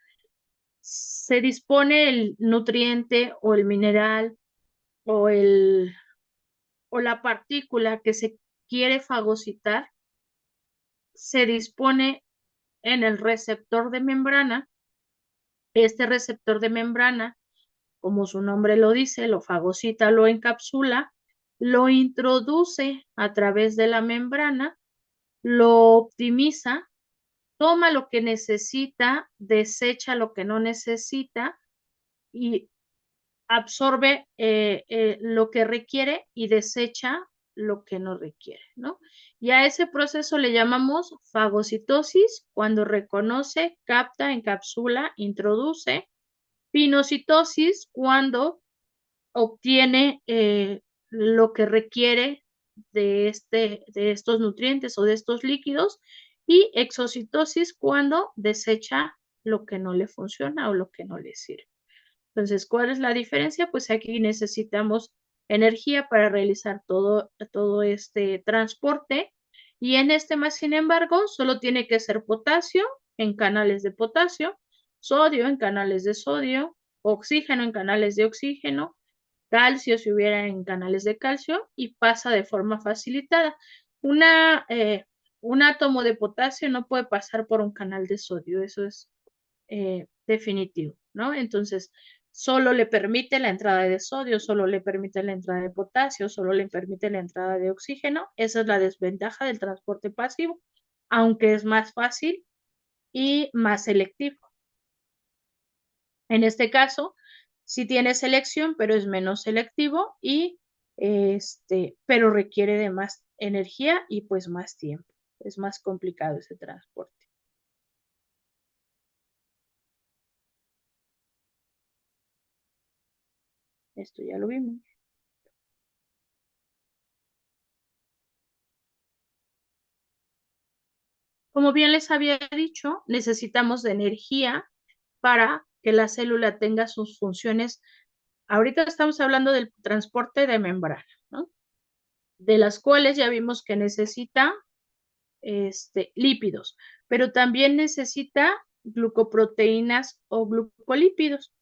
se dispone el nutriente o el mineral o la partícula que se quiere fagocitar, se dispone en el receptor de membrana. Este receptor de membrana como su nombre lo dice, lo fagocita, lo encapsula, lo introduce a través de la membrana, lo optimiza, toma lo que necesita, desecha lo que no necesita y absorbe lo que requiere y desecha lo que no requiere, ¿no? Y a ese proceso le llamamos fagocitosis, cuando reconoce, capta, encapsula, introduce. Pinocitosis, cuando obtiene lo que requiere de estos nutrientes o de estos líquidos. Y exocitosis, cuando desecha lo que no le funciona o lo que no le sirve. Entonces, ¿cuál es la diferencia? Pues aquí necesitamos energía para realizar todo este transporte y en este más, sin embargo, solo tiene que ser potasio en canales de potasio, sodio en canales de sodio, oxígeno en canales de oxígeno, calcio si hubiera en canales de calcio y pasa de forma facilitada. Un átomo de potasio no puede pasar por un canal de sodio, eso es definitivo, ¿no? Entonces, solo le permite la entrada de sodio, solo le permite la entrada de potasio, solo le permite la entrada de oxígeno. Esa es la desventaja del transporte pasivo, aunque es más fácil y más selectivo. En este caso, sí tiene selección, pero es menos selectivo y pero requiere de más energía y pues más tiempo. Es más complicado ese transporte. Esto ya lo vimos. Como bien les había dicho, necesitamos de energía para que la célula tenga sus funciones. Ahorita estamos hablando del transporte de membrana, ¿no? De las cuales ya vimos que necesita lípidos, pero también necesita glucoproteínas o glucolípidos,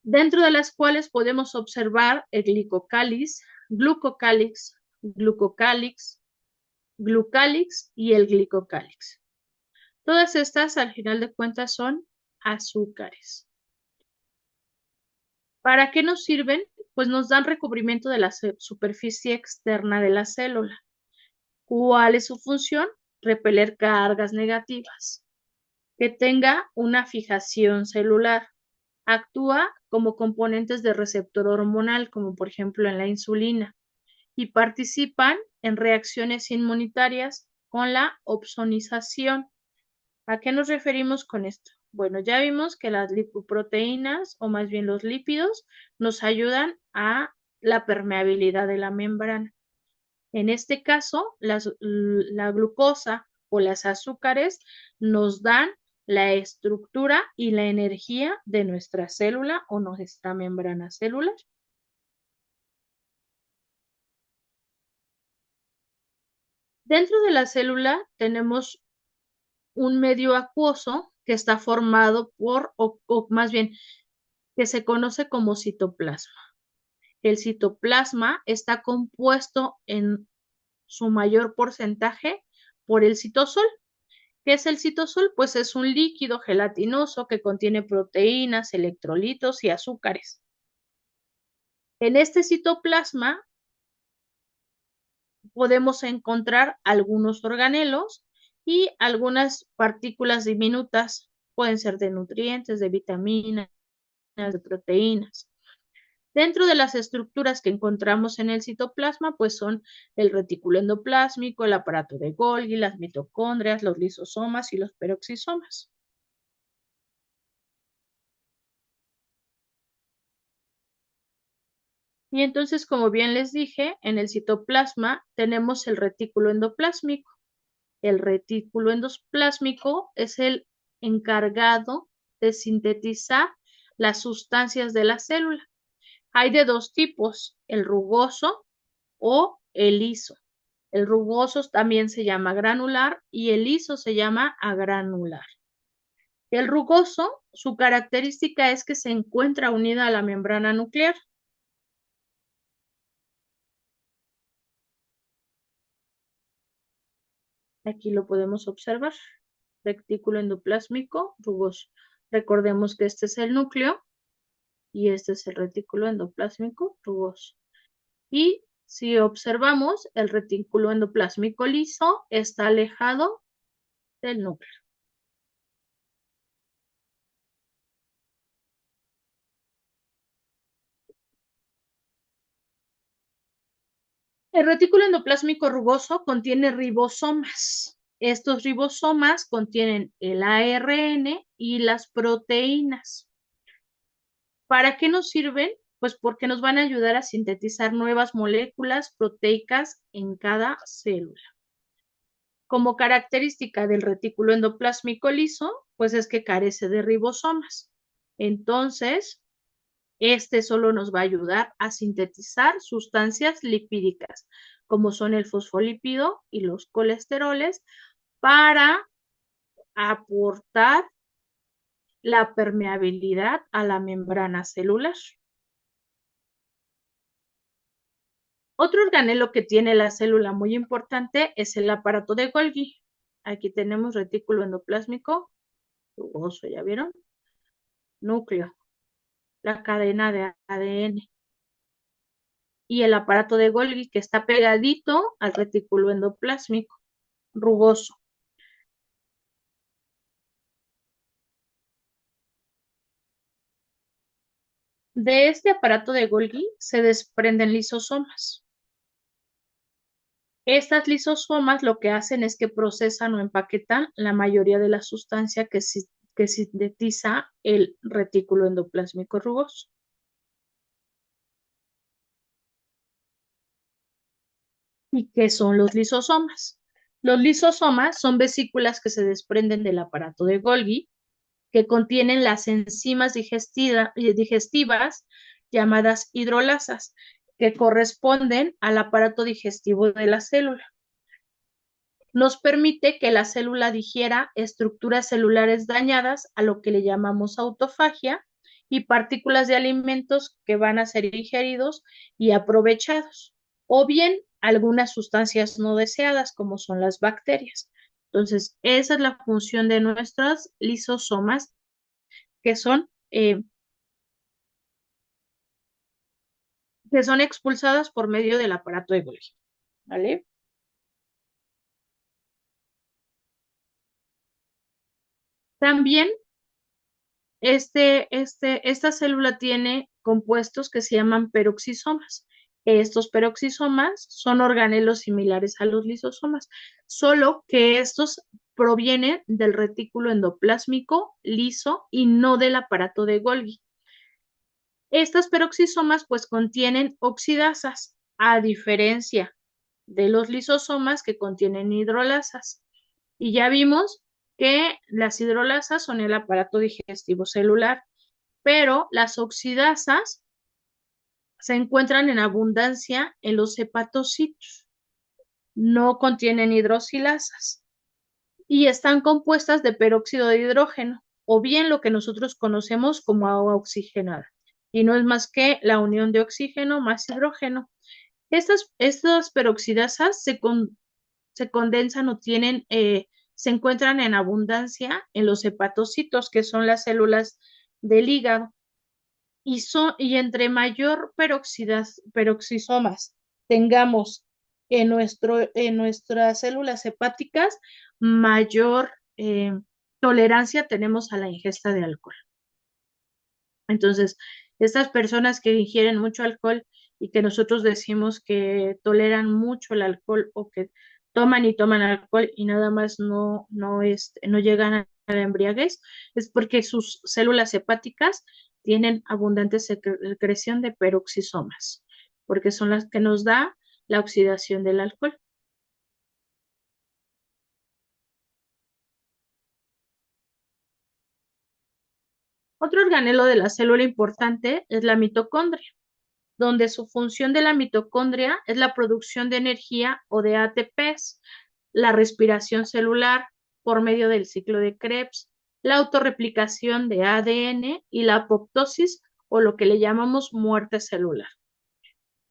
dentro de las cuales podemos observar el glicocálix, glucocálix, glucocálix, glucálix y el glicocálix. Todas estas, al final de cuentas, son azúcares. ¿Para qué nos sirven? Pues nos dan recubrimiento de la superficie externa de la célula. ¿Cuál es su función? Repeler cargas negativas. Que tenga una fijación celular. Actúa como componentes de receptor hormonal, como por ejemplo en la insulina, y participan en reacciones inmunitarias con la opsonización. ¿A qué nos referimos con esto? Bueno, ya vimos que las lipoproteínas, o más bien los lípidos, nos ayudan a la permeabilidad de la membrana. En este caso, la glucosa o las azúcares nos dan la estructura y la energía de nuestra célula o nuestra membrana celular. Dentro de la célula tenemos un medio acuoso que está formado por, o más bien, que se conoce como citoplasma. El citoplasma está compuesto en su mayor porcentaje por el citosol. ¿Qué es el citosol? Pues es un líquido gelatinoso que contiene proteínas, electrolitos y azúcares. En este citoplasma podemos encontrar algunos organelos y algunas partículas diminutas, pueden ser de nutrientes, de vitaminas, de proteínas. Dentro de las estructuras que encontramos en el citoplasma, pues son el retículo endoplásmico, el aparato de Golgi, las mitocondrias, los lisosomas y los peroxisomas. Y entonces, como bien les dije, en el citoplasma tenemos el retículo endoplásmico. El retículo endoplásmico es el encargado de sintetizar las sustancias de la célula. Hay de dos tipos, el rugoso o el liso. El rugoso también se llama granular y el liso se llama agranular. El rugoso, su característica es que se encuentra unida a la membrana nuclear. Aquí lo podemos observar. Retículo endoplásmico rugoso. Recordemos que este es el núcleo y este es el retículo endoplásmico rugoso. Y si observamos, el retículo endoplásmico liso está alejado del núcleo. El retículo endoplásmico rugoso contiene ribosomas. Estos ribosomas contienen el ARN y las proteínas. ¿Para qué nos sirven? Pues porque nos van a ayudar a sintetizar nuevas moléculas proteicas en cada célula. Como característica del retículo endoplásmico liso, pues es que carece de ribosomas. Entonces, este solo nos va a ayudar a sintetizar sustancias lipídicas, como son el fosfolípido y los colesteroles, para aportar la permeabilidad a la membrana celular. Otro organelo que tiene la célula muy importante es el aparato de Golgi. Aquí tenemos retículo endoplásmico rugoso, ¿ya vieron? Núcleo, la cadena de ADN y el aparato de Golgi que está pegadito al retículo endoplásmico rugoso. De este aparato de Golgi se desprenden lisosomas. Estas lisosomas lo que hacen es que procesan o empaquetan la mayoría de la sustancia que sintetiza el retículo endoplásmico rugoso. ¿Y qué son los lisosomas? Los lisosomas son vesículas que se desprenden del aparato de Golgi, que contienen las enzimas digestivas llamadas hidrolasas, que corresponden al aparato digestivo de la célula. Nos permite que la célula digiera estructuras celulares dañadas, a lo que le llamamos autofagia, y partículas de alimentos que van a ser ingeridos y aprovechados, o bien algunas sustancias no deseadas, como son las bacterias. Entonces, esa es la función de nuestros lisosomas, que son expulsadas por medio del aparato de Golgi, ¿vale? También esta célula tiene compuestos que se llaman peroxisomas. Estos peroxisomas son organelos similares a los lisosomas, solo que estos provienen del retículo endoplásmico liso y no del aparato de Golgi. Estas peroxisomas pues contienen oxidasas, a diferencia de los lisosomas que contienen hidrolasas. Y ya vimos que las hidrolasas son el aparato digestivo celular, pero las oxidasas se encuentran en abundancia en los hepatocitos. No contienen hidroxilasas y están compuestas de peróxido de hidrógeno, o bien lo que nosotros conocemos como agua oxigenada. Y no es más que la unión de oxígeno más hidrógeno. Estas peroxidasas se condensan o se encuentran en abundancia en los hepatocitos, que son las células del hígado. Y entre mayor peroxisomas tengamos en nuestras células hepáticas, mayor tolerancia tenemos a la ingesta de alcohol. Entonces, estas personas que ingieren mucho alcohol y que nosotros decimos que toleran mucho el alcohol, o que toman y toman alcohol y nada más no llegan a la embriaguez, es porque sus células hepáticas tienen abundante secreción de peroxisomas, porque son las que nos da la oxidación del alcohol. Otro organelo de la célula importante es la mitocondria, donde su función de la mitocondria es la producción de energía o de ATPs, la respiración celular por medio del ciclo de Krebs, la autorreplicación de ADN y la apoptosis, o lo que le llamamos muerte celular.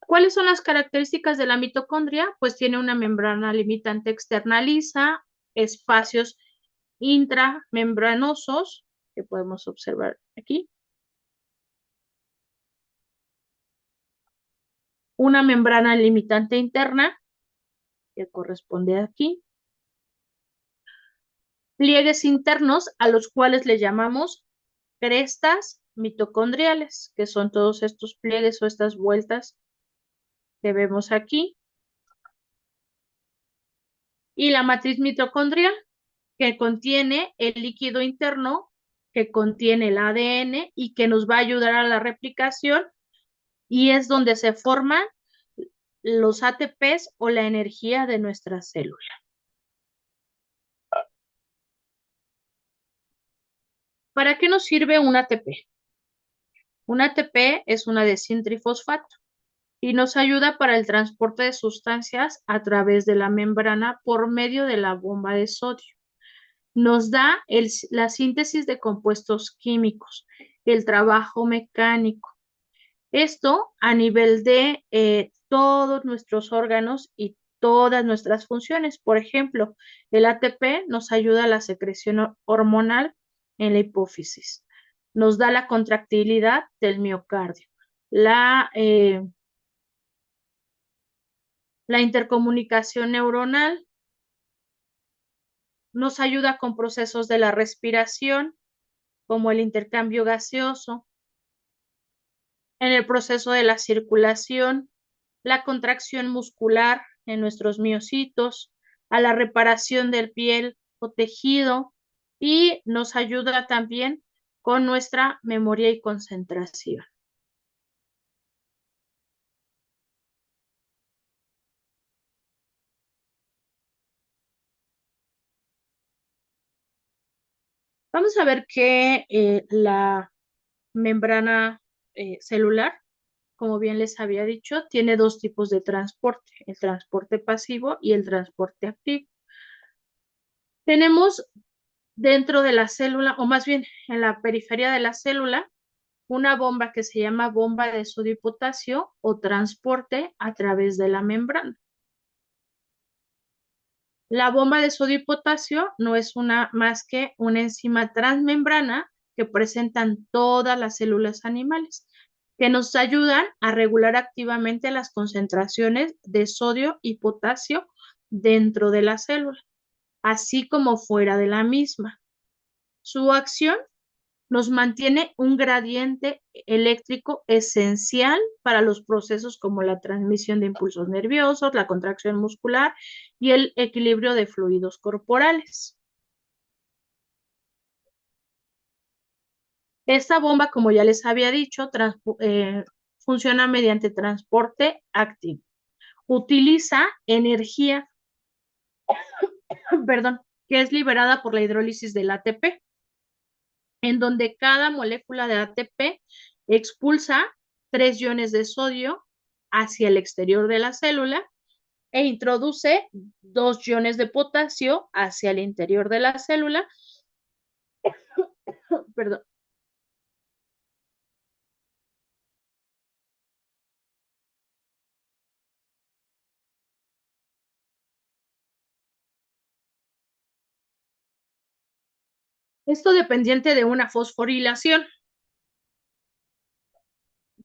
¿Cuáles son las características de la mitocondria? Pues tiene una membrana limitante externa lisa, espacios intramembranosos, que podemos observar aquí. Una membrana limitante interna, que corresponde aquí. Pliegues internos, a los cuales le llamamos crestas mitocondriales, que son todos estos pliegues o estas vueltas que vemos aquí. Y la matriz mitocondrial, que contiene el líquido interno, que contiene el ADN y que nos va a ayudar a la replicación, y es donde se forman los ATPs o la energía de nuestra célula. ¿Para qué nos sirve un ATP? Un ATP es una desintrifosfato y nos ayuda para el transporte de sustancias a través de la membrana por medio de la bomba de sodio. Nos da la síntesis de compuestos químicos, el trabajo mecánico. Esto a nivel de todos nuestros órganos y todas nuestras funciones. Por ejemplo, el ATP nos ayuda a la secreción hormonal en la hipófisis. Nos da la contractilidad del miocardio. La intercomunicación neuronal nos ayuda con procesos de la respiración, como el intercambio gaseoso, en el proceso de la circulación, la contracción muscular en nuestros miocitos, a la reparación del piel o tejido, y nos ayuda también con nuestra memoria y concentración. Vamos a ver que la membrana celular, como bien les había dicho, tiene dos tipos de transporte, el transporte pasivo y el transporte activo. Tenemos dentro de la célula, o más bien en la periferia de la célula, una bomba que se llama bomba de sodio y potasio o transporte a través de la membrana. La bomba de sodio y potasio no es más que una enzima transmembrana que presentan todas las células animales, que nos ayudan a regular activamente las concentraciones de sodio y potasio dentro de la célula, así como fuera de la misma. Su acción nos mantiene un gradiente eléctrico esencial para los procesos como la transmisión de impulsos nerviosos, la contracción muscular y el equilibrio de fluidos corporales. Esta bomba, como ya les había dicho, funciona mediante transporte activo. Utiliza energía, perdón, que es liberada por la hidrólisis del ATP, en donde cada molécula de ATP expulsa 3 iones de sodio hacia el exterior de la célula e introduce 2 iones de potasio hacia el interior de la célula. Perdón. Esto dependiente de una fosforilación.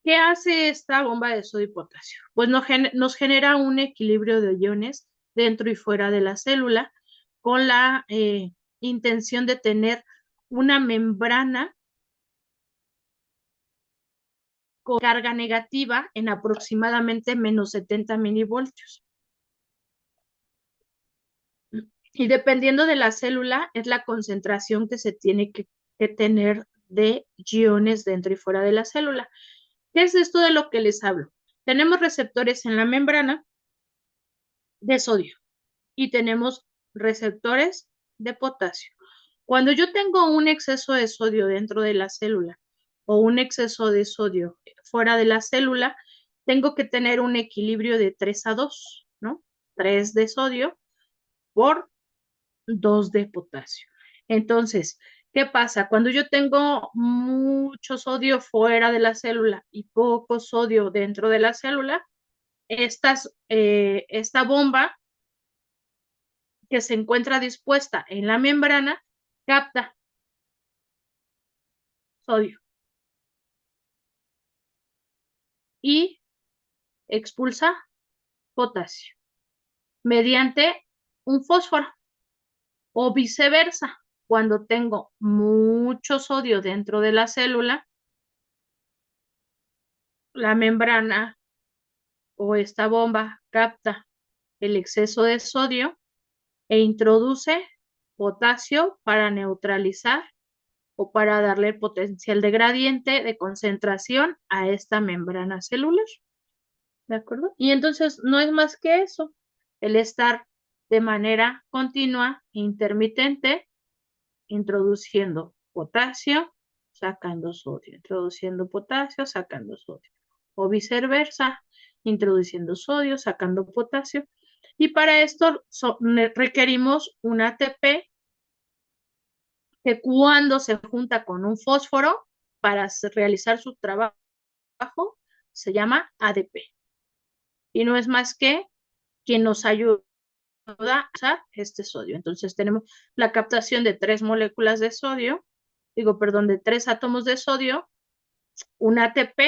¿Qué hace esta bomba de sodio y potasio? Pues nos genera un equilibrio de iones dentro y fuera de la célula con la intención de tener una membrana con carga negativa en aproximadamente menos 70 milivoltios. Y dependiendo de la célula, es la concentración que se tiene que tener de iones dentro y fuera de la célula. ¿Qué es esto de lo que les hablo? Tenemos receptores en la membrana de sodio y tenemos receptores de potasio. Cuando yo tengo un exceso de sodio dentro de la célula o un exceso de sodio fuera de la célula, tengo que tener un equilibrio de 3:2, ¿no? 3 de sodio por 2 de potasio. Entonces, ¿qué pasa? Cuando yo tengo mucho sodio fuera de la célula y poco sodio dentro de la célula, esta bomba que se encuentra dispuesta en la membrana capta sodio y expulsa potasio mediante un fósforo, o viceversa. Cuando tengo mucho sodio dentro de la célula, la membrana o esta bomba capta el exceso de sodio e introduce potasio para neutralizar o para darle el potencial de gradiente de concentración a esta membrana celular. ¿De acuerdo? Y entonces no es más que eso, el estar de manera continua, intermitente, introduciendo potasio, sacando sodio, introduciendo potasio, sacando sodio, o viceversa, introduciendo sodio, sacando potasio. Y para esto requerimos un ATP que cuando se junta con un fósforo para realizar su trabajo, se llama ADP. Y no es más que quien nos ayuda a usar este sodio. Entonces tenemos la captación de 3 moléculas de sodio, de 3 átomos de sodio, un ATP,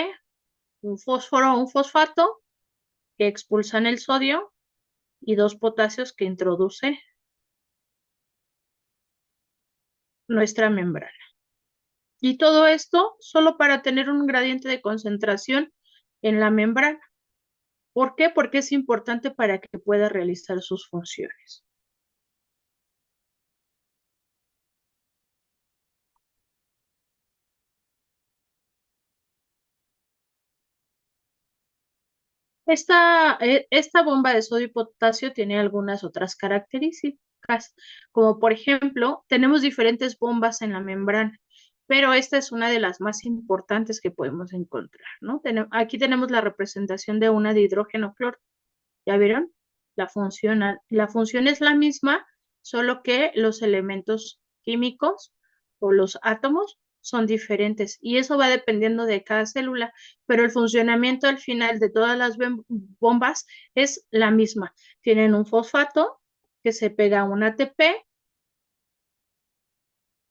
un fósforo, un fosfato que expulsan el sodio y 2 potasios que introduce nuestra membrana. Y todo esto solo para tener un gradiente de concentración en la membrana. ¿Por qué? Porque es importante para que pueda realizar sus funciones. Esta bomba de sodio y potasio tiene algunas otras características, como por ejemplo, tenemos diferentes bombas en la membrana, pero esta es una de las más importantes que podemos encontrar, ¿no? Aquí tenemos la representación de una de hidrógeno cloro. ¿Ya vieron? La función es la misma, solo que los elementos químicos o los átomos son diferentes y eso va dependiendo de cada célula, pero el funcionamiento al final de todas las bombas es la misma. Tienen un fosfato que se pega a un ATP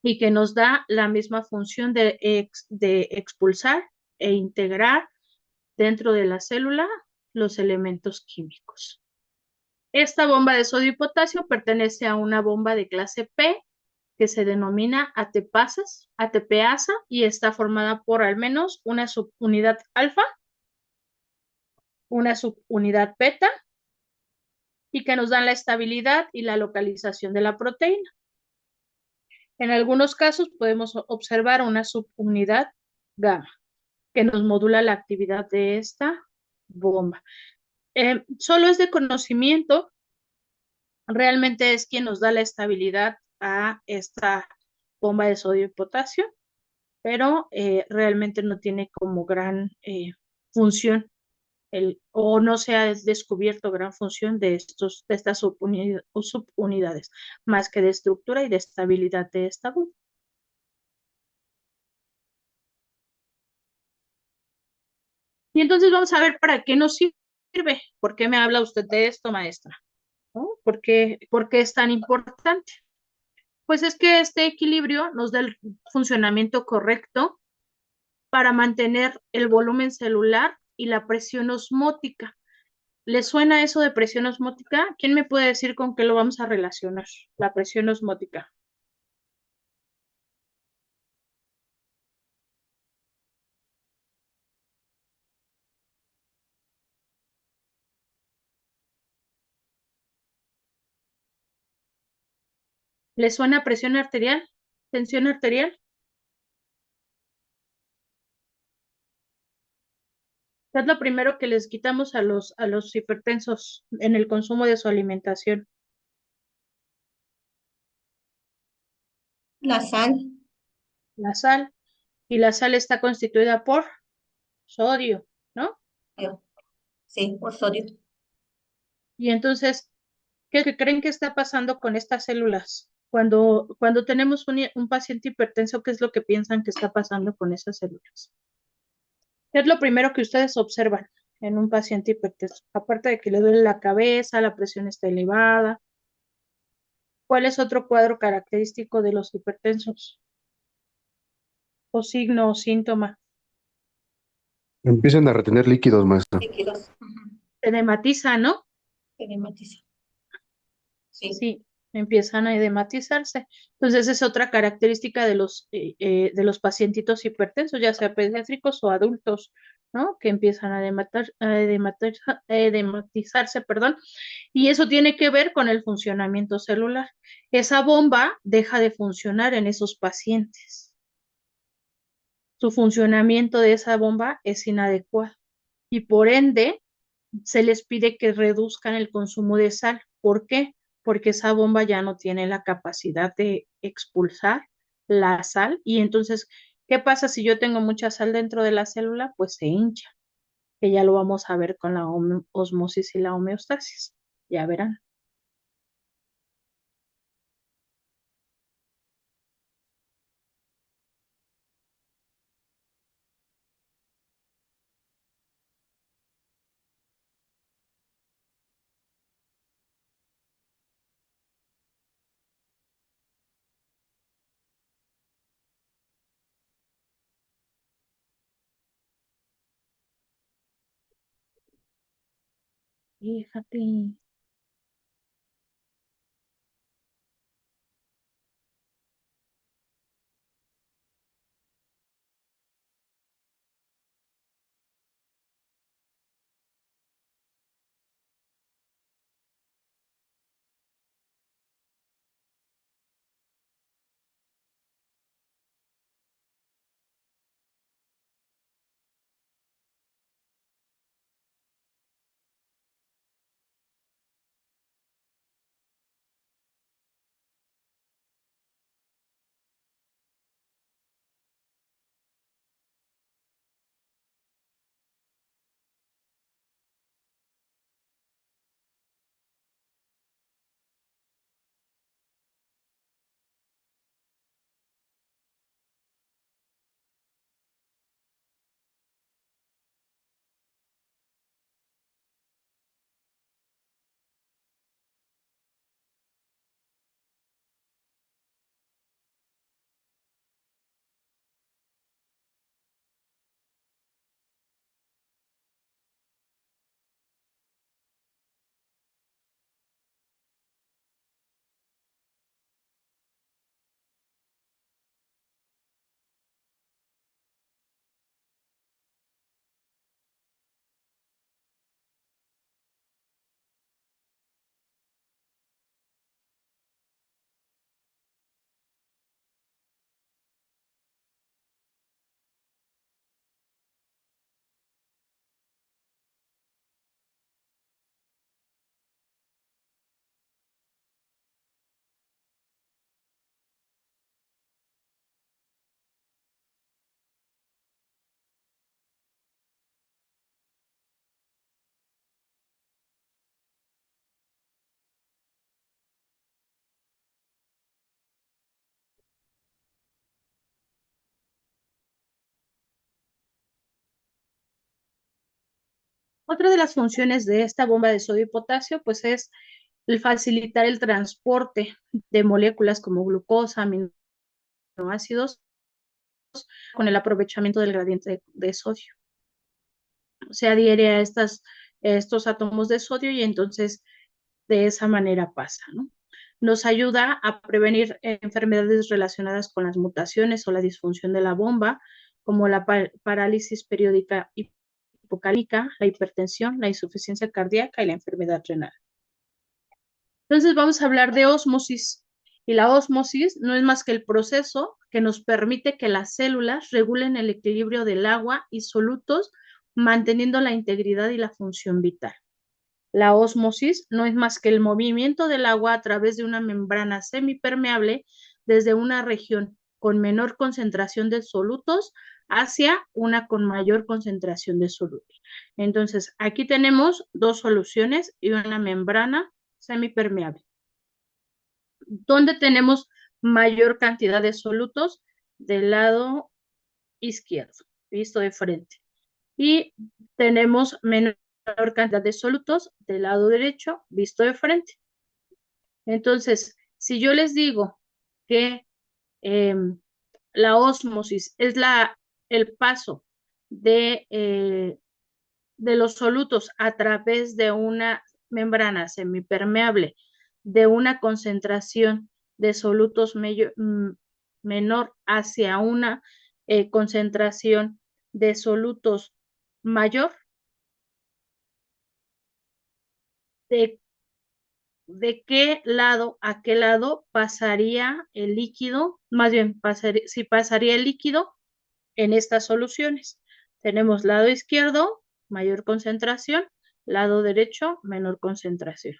y que nos da la misma función de expulsar e integrar dentro de la célula los elementos químicos. Esta bomba de sodio y potasio pertenece a una bomba de clase P que se denomina ATPasa y está formada por al menos una subunidad alfa, una subunidad beta y que nos dan la estabilidad y la localización de la proteína. En algunos casos podemos observar una subunidad gamma que nos modula la actividad de esta bomba. Solo es de conocimiento, realmente es quien nos da la estabilidad a esta bomba de sodio y potasio, pero realmente no tiene como gran función o no se ha descubierto gran función de estas subunidades, más que de estructura y de estabilidad de esta bomba. Y entonces vamos a ver para qué nos sirve. ¿Por qué me habla usted de esto, maestra? ¿No? ¿Por qué es tan importante? Pues es que este equilibrio nos da el funcionamiento correcto para mantener el volumen celular y la presión osmótica. ¿Le suena eso de presión osmótica? ¿Quién me puede decir con qué lo vamos a relacionar? La presión osmótica. ¿Le suena presión arterial? ¿Tensión arterial? Es lo primero que les quitamos a los hipertensos en el consumo de su alimentación. La sal. La sal. Y la sal está constituida por sodio, ¿no? Sí, por sodio. Y entonces, ¿qué creen que está pasando con estas células? Cuando tenemos un paciente hipertenso, ¿qué es lo que piensan que está pasando con esas células? ¿Qué es lo primero que ustedes observan en un paciente hipertenso? Aparte de que le duele la cabeza, la presión está elevada. ¿Cuál es otro cuadro característico de los hipertensos? o signo o síntoma? Empiezan a retener líquidos, maestra. Líquidos. Ujú. Edematiza, ¿no? Edematiza. Sí. Sí, empiezan a edematizarse. Entonces, es otra característica de los pacientitos hipertensos, ya sea pediátricos o adultos, ¿no? Que empiezan a edematizarse, perdón, y eso tiene que ver con el funcionamiento celular. Esa bomba deja de funcionar en esos pacientes. Su funcionamiento de esa bomba es inadecuado y por ende se les pide que reduzcan el consumo de sal. ¿Por qué? Porque esa bomba ya no tiene la capacidad de expulsar la sal y entonces, ¿qué pasa si yo tengo mucha sal dentro de la célula? Pues se hincha, que ya lo vamos a ver con la osmosis y la homeostasis. Ya verán. Fíjate. Otra de las funciones de esta bomba de sodio y potasio, pues es el facilitar el transporte de moléculas como glucosa, aminoácidos, con el aprovechamiento del gradiente de sodio. Se adhiere a estos átomos de sodio y entonces de esa manera pasa, ¿no? Nos ayuda a prevenir enfermedades relacionadas con las mutaciones o la disfunción de la bomba, como la parálisis periódica hipocalímica, la hipertensión, la insuficiencia cardíaca y la enfermedad renal. Entonces vamos a hablar de ósmosis. Y la ósmosis no es más que el proceso que nos permite que las células regulen el equilibrio del agua y solutos, manteniendo la integridad y la función vital. La ósmosis no es más que el movimiento del agua a través de una membrana semipermeable desde una región con menor concentración de solutos hacia una con mayor concentración de solutos. Entonces, aquí tenemos dos soluciones y una membrana semipermeable. ¿Dónde tenemos mayor cantidad de solutos? Del lado izquierdo, visto de frente. Y tenemos menor cantidad de solutos del lado derecho, visto de frente. Entonces, si yo les digo que la ósmosis es el paso de los solutos a través de una membrana semipermeable de una concentración de solutos menor hacia una concentración de solutos mayor, de qué lado a qué lado pasaría el líquido, más bien si pasaría el líquido en estas soluciones. Tenemos lado izquierdo, mayor concentración, lado derecho, menor concentración.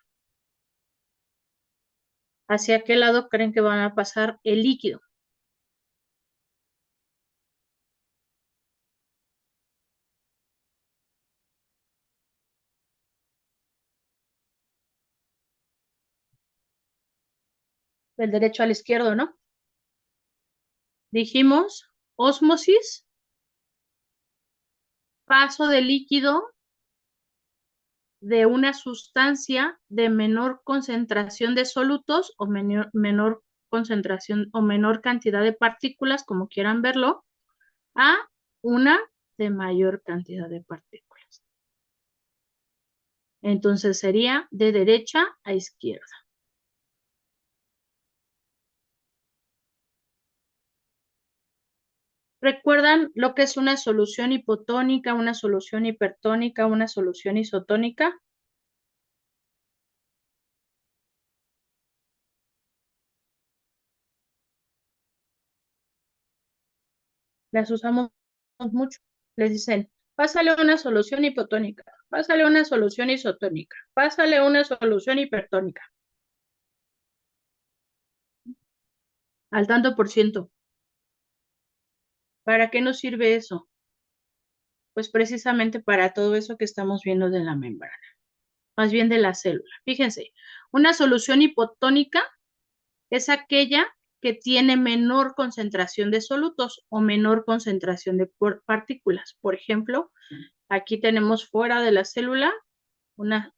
¿Hacia qué lado creen que van a pasar el líquido? Del derecho al izquierdo, ¿no? Dijimos ósmosis, paso de líquido de una sustancia de menor concentración de solutos o menor concentración o menor cantidad de partículas, como quieran verlo, a una de mayor cantidad de partículas. Entonces sería de derecha a izquierda. ¿Recuerdan lo que es una solución hipotónica, una solución hipertónica, una solución isotónica? Las usamos mucho. Les dicen, pásale una solución hipotónica, pásale una solución isotónica, pásale una solución hipertónica. Al tanto por ciento. ¿Para qué nos sirve eso? Pues precisamente para todo eso que estamos viendo de la membrana, más bien de la célula. Fíjense, una solución hipotónica es aquella que tiene menor concentración de solutos o menor concentración de partículas. Por ejemplo, aquí tenemos fuera de la célula una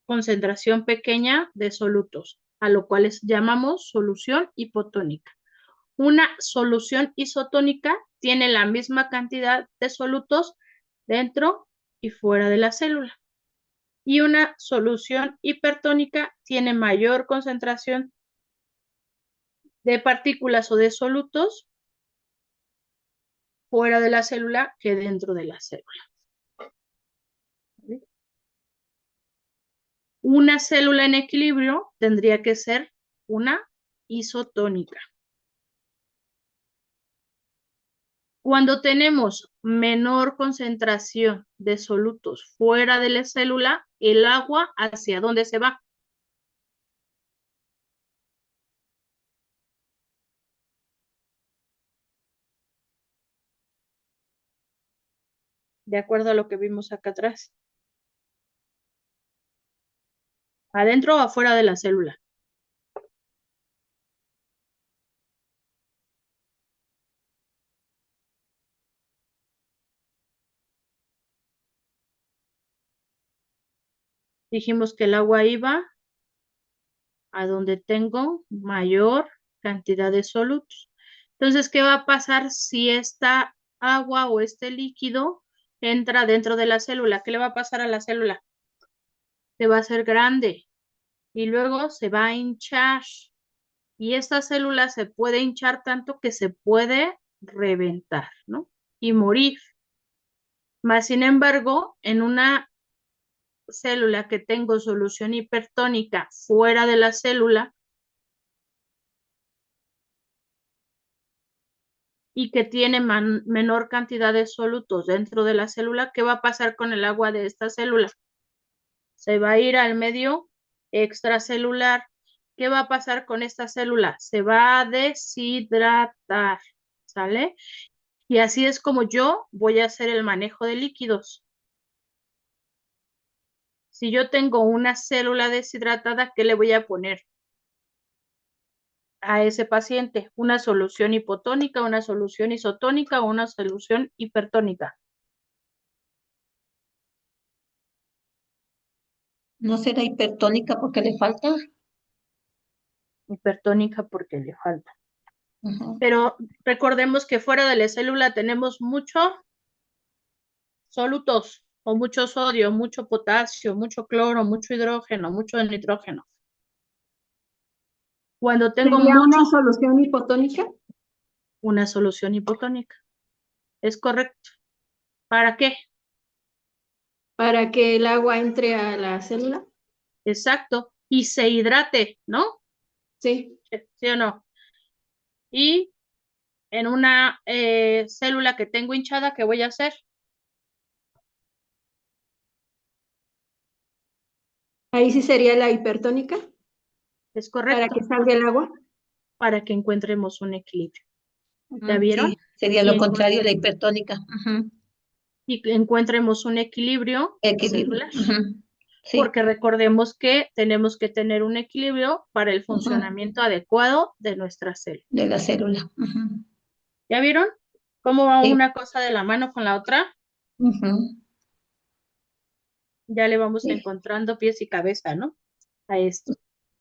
concentración pequeña de solutos, a lo cual llamamos solución hipotónica. Una solución isotónica tiene la misma cantidad de solutos dentro y fuera de la célula. Y una solución hipertónica tiene mayor concentración de partículas o de solutos fuera de la célula que dentro de la célula. Una célula en equilibrio tendría que ser una isotónica. Cuando tenemos menor concentración de solutos fuera de la célula, el agua, ¿hacia dónde se va? De acuerdo a lo que vimos acá atrás. ¿Adentro o afuera de la célula? Dijimos que el agua iba a donde tengo mayor cantidad de solutos. Entonces, ¿qué va a pasar si esta agua o este líquido entra dentro de la célula? ¿Qué le va a pasar a la célula? Se va a hacer grande y luego se va a hinchar. Y esta célula se puede hinchar tanto que se puede reventar, ¿no? Y morir. Más sin embargo, en una célula que tengo solución hipertónica fuera de la célula y que tiene menor cantidad de solutos dentro de la célula, ¿qué va a pasar con el agua de esta célula? Se va a ir al medio extracelular. ¿Qué va a pasar con esta célula? Se va a deshidratar, ¿sale? Y así es como yo voy a hacer el manejo de líquidos. Si yo tengo una célula deshidratada, ¿qué le voy a poner a ese paciente? ¿Una solución hipotónica, una solución isotónica o una solución hipertónica? ¿No será hipertónica porque le falta? Hipertónica porque le falta. Ujú. Pero recordemos que fuera de la célula tenemos muchos solutos, o mucho sodio, mucho potasio, mucho cloro, mucho hidrógeno, mucho nitrógeno. Cuando tengo ¿Sería mucho, una solución hipotónica? una solución hipotónica. Es correcto. ¿Para qué? Para que el agua entre a la célula. Exacto. Y se hidrate, ¿no? Sí. ¿Sí o no? Y en una célula que tengo hinchada, ¿qué voy a hacer? Ahí sí sería la hipertónica Es para que correcto, salga el agua. para que encontremos un equilibrio. ¿Ya vieron? Sí, sería Y, lo contrario de la hipertónica. Ujú. y que encontremos un equilibrio Equilibrio. celular. Ujú. Sí. Porque recordemos que tenemos que tener un equilibrio para el Ujú. funcionamiento adecuado de nuestra célula. De la célula. Ujú. ¿Ya vieron cómo va Sí. una cosa de la mano con la otra? Ujú. Ya le vamos Sí. encontrando pies y cabeza, ¿no? A esto.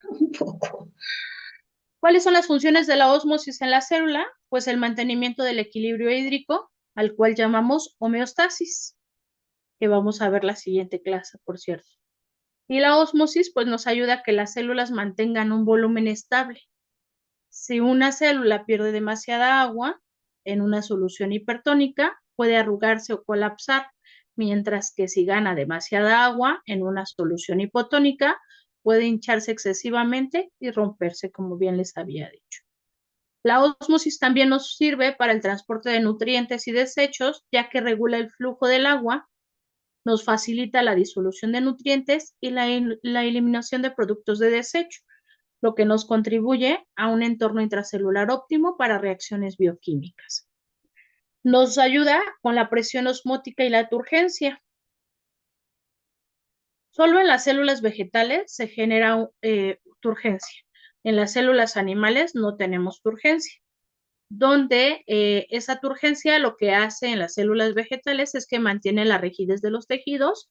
Un poco. ¿Cuáles son las funciones de la ósmosis en la célula? Pues el mantenimiento del equilibrio hídrico, al cual llamamos homeostasis, que vamos a ver la siguiente clase, por cierto. Y la ósmosis, pues nos ayuda a que las células mantengan un volumen estable. Si una célula pierde demasiada agua en una solución hipertónica, puede arrugarse o colapsar, mientras que si gana demasiada agua en una solución hipotónica, puede hincharse excesivamente y romperse, como bien les había dicho. La ósmosis también nos sirve para el transporte de nutrientes y desechos, ya que regula el flujo del agua, nos facilita la disolución de nutrientes y la eliminación de productos de desecho, lo que nos contribuye a un entorno intracelular óptimo para reacciones bioquímicas. Nos ayuda con la presión osmótica y la turgencia. Solo en las células vegetales se genera turgencia. En las células animales no tenemos turgencia, donde esa turgencia lo que hace en las células vegetales es que mantiene la rigidez de los tejidos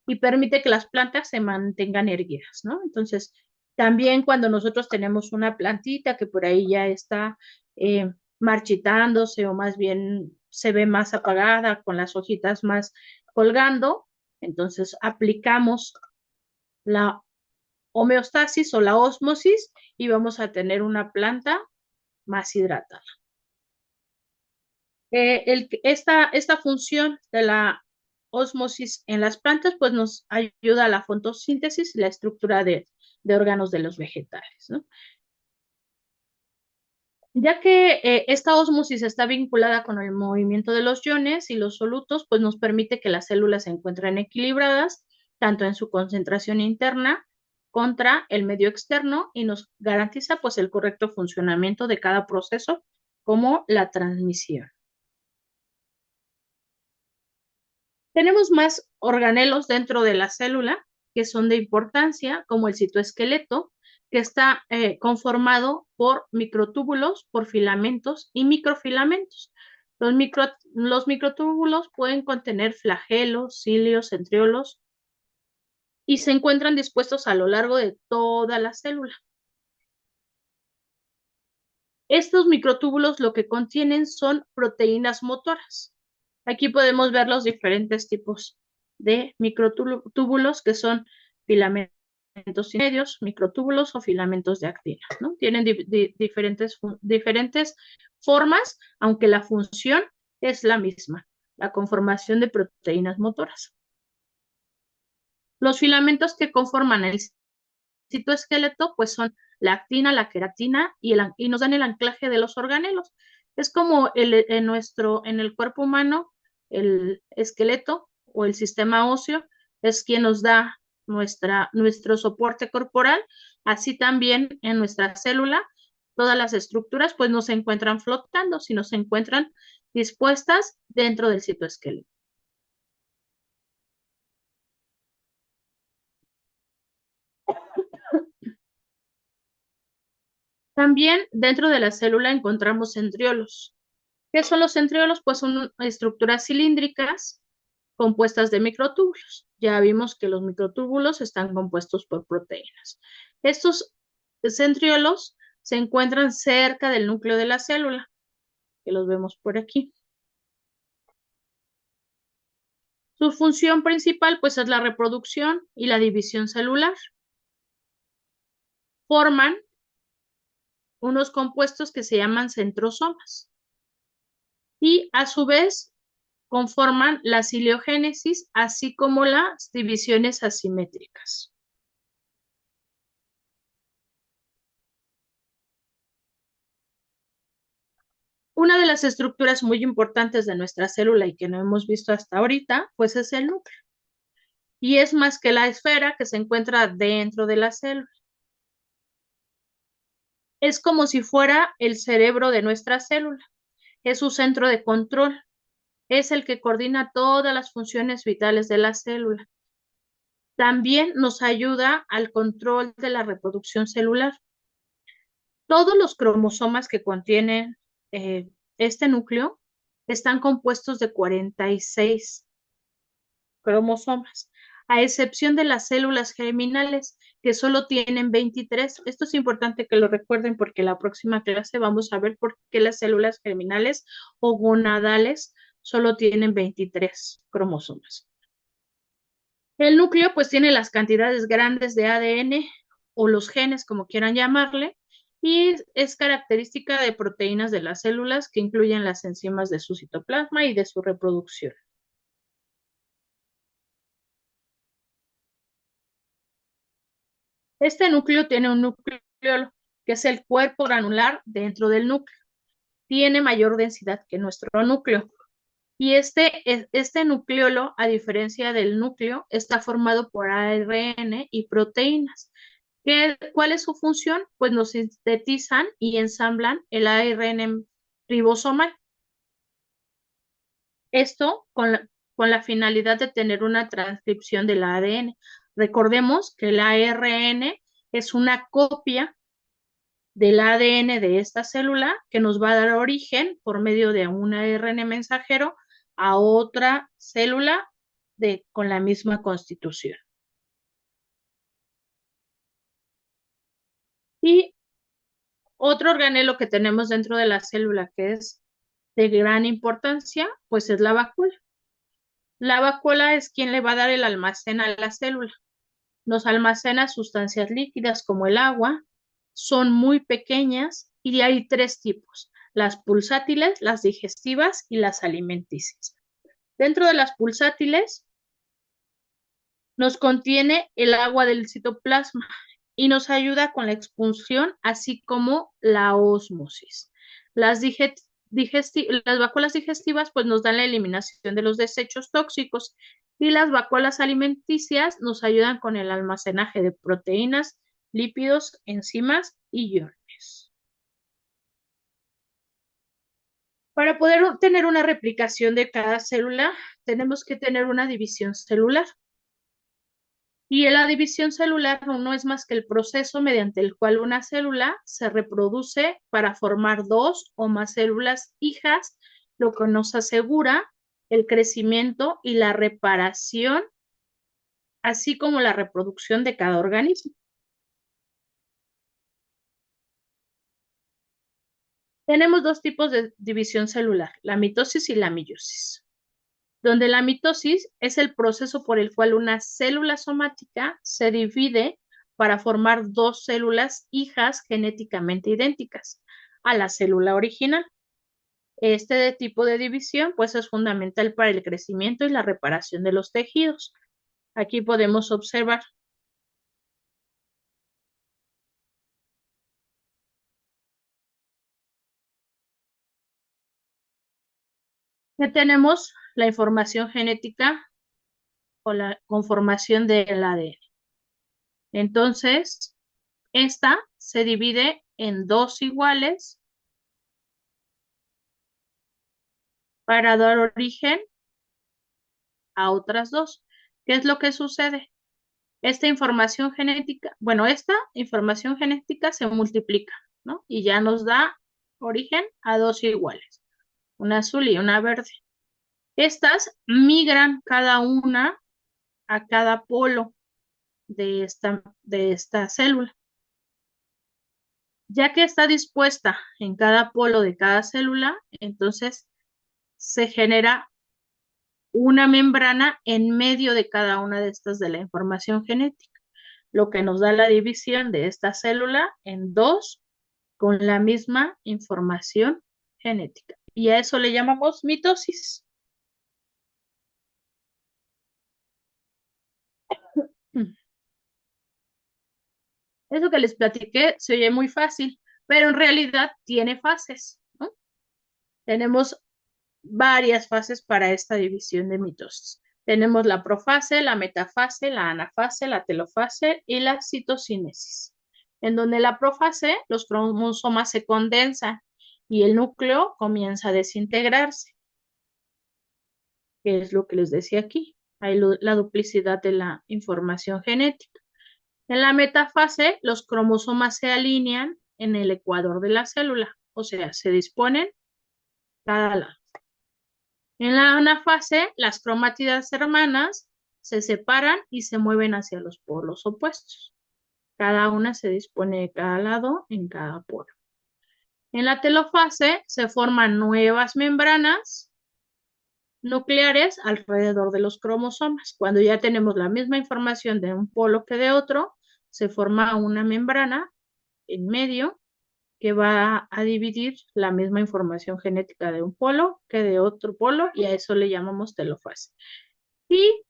y permite que las plantas se mantengan erguidas, ¿no? Entonces, también cuando nosotros tenemos una plantita que por ahí ya está marchitándose o más bien se ve más apagada con las hojitas más colgando, entonces aplicamos la homeostasis o la ósmosis y vamos a tener una planta más hidratada. Esta función de la ósmosis en las plantas pues nos ayuda a la fotosíntesis y la estructura de órganos de los vegetales, ¿no? Ya que esta ósmosis está vinculada con el movimiento de los iones y los solutos, pues nos permite que las células se encuentren equilibradas, tanto en su concentración interna contra el medio externo y nos garantiza pues el correcto funcionamiento de cada proceso como la transmisión. Tenemos más organelos dentro de la célula que son de importancia, como el citoesqueleto, que está conformado por microtúbulos, por filamentos y microfilamentos. Los microtúbulos pueden contener flagelos, cilios, centriolos y se encuentran dispuestos a lo largo de toda la célula. Estos microtúbulos lo que contienen son proteínas motoras. Aquí podemos ver los diferentes tipos de microtúbulos que son filamentos medios, microtúbulos o filamentos de actina, ¿no? Tienen diferentes formas, aunque la función es la misma, la conformación de proteínas motoras. Los filamentos que conforman el citoesqueleto, pues son la actina, la queratina y nos dan el anclaje de los organelos. Es como en el cuerpo humano, el esqueleto o el sistema óseo es quien nos da nuestro soporte corporal, así también en nuestra célula, todas las estructuras pues no se encuentran flotando, sino se encuentran dispuestas dentro del citoesqueleto. También dentro de la célula encontramos centriolos. ¿Qué son los centriolos? Pues son estructuras cilíndricas compuestas de microtúbulos. Ya vimos que los microtúbulos están compuestos por proteínas. Estos centriolos se encuentran cerca del núcleo de la célula, que los vemos por aquí. Su función principal, pues, es la reproducción y la división celular. Forman unos compuestos que se llaman centrosomas y, a su vez, conforman la ciliogénesis, así como las divisiones asimétricas. Una de las estructuras muy importantes de nuestra célula y que no hemos visto hasta ahorita, pues es el núcleo. Y es más que la esfera que se encuentra dentro de la célula. Es como si fuera el cerebro de nuestra célula. Es su centro de control. Es el que coordina todas las funciones vitales de la célula. También nos ayuda al control de la reproducción celular. Todos los cromosomas que contienen este núcleo están compuestos de 46 cromosomas, a excepción de las células germinales, que solo tienen 23. Esto es importante que lo recuerden porque la próxima clase vamos a ver por qué las células germinales o gonadales solo tienen 23 cromosomas. El núcleo pues tiene las cantidades grandes de ADN o los genes, como quieran llamarle, y es característica de proteínas de las células que incluyen las enzimas de su citoplasma y de su reproducción. Este núcleo tiene un nucleolo, que es el cuerpo granular dentro del núcleo. Tiene mayor densidad que nuestro núcleo. Y este nucleolo, a diferencia del núcleo, está formado por ARN y proteínas. ¿Cuál es su función? Pues nos sintetizan y ensamblan el ARN ribosomal. Esto con la finalidad de tener una transcripción del ADN. Recordemos que el ARN es una copia del ADN de esta célula que nos va a dar origen por medio de un ARN mensajero a otra célula con la misma constitución. Y otro organelo que tenemos dentro de la célula que es de gran importancia, pues es la vacuola. La vacuola es quien le va a dar el almacén a la célula. Nos almacena sustancias líquidas como el agua, son muy pequeñas y hay 3 tipos: las pulsátiles, las digestivas y las alimenticias. Dentro de las pulsátiles nos contiene el agua del citoplasma y nos ayuda con la expulsión, así como la ósmosis. Las vacuolas digestivas pues nos dan la eliminación de los desechos tóxicos y las vacuolas alimenticias nos ayudan con el almacenaje de proteínas, lípidos, enzimas y iones. Para poder tener una replicación de cada célula, tenemos que tener una división celular. Y la división celular no es más que el proceso mediante el cual una célula se reproduce para formar 2 o más células hijas, lo que nos asegura el crecimiento y la reparación, así como la reproducción de cada organismo. Tenemos 2 tipos de división celular, la mitosis y la meiosis, donde la mitosis es el proceso por el cual una célula somática se divide para formar 2 células hijas genéticamente idénticas a la célula original. Este tipo de división pues es fundamental para el crecimiento y la reparación de los tejidos. Aquí podemos observar que tenemos la información genética o la conformación del ADN. Entonces, esta se divide en 2 iguales para dar origen a otras 2. ¿Qué es lo que sucede? Esta información genética se multiplica, ¿no? Y ya nos da origen a 2 iguales, una azul y una verde. Estas migran cada una a cada polo de esta célula. Ya que está dispuesta en cada polo de cada célula, entonces se genera una membrana en medio de cada una de estas de la información genética, lo que nos da la división de esta célula en dos con la misma información genética. Y a eso le llamamos mitosis. Eso que les platiqué se oye muy fácil, pero en realidad tiene fases, ¿no? Tenemos varias fases para esta división de mitosis. Tenemos la profase, la metafase, la anafase, la telofase y la citocinesis. En donde la profase, los cromosomas se condensan y el núcleo comienza a desintegrarse, que es lo que les decía aquí. Hay la duplicidad de la información genética. En la metafase, los cromosomas se alinean en el ecuador de la célula, o sea, se disponen cada lado. En la anafase, las cromátidas hermanas se separan y se mueven hacia los polos opuestos. Cada una se dispone de cada lado en cada polo. En la telofase se forman nuevas membranas nucleares alrededor de los cromosomas. Cuando ya tenemos la misma información de un polo que de otro, se forma una membrana en medio que va a dividir la misma información genética de un polo que de otro polo, y a eso le llamamos telofase. Y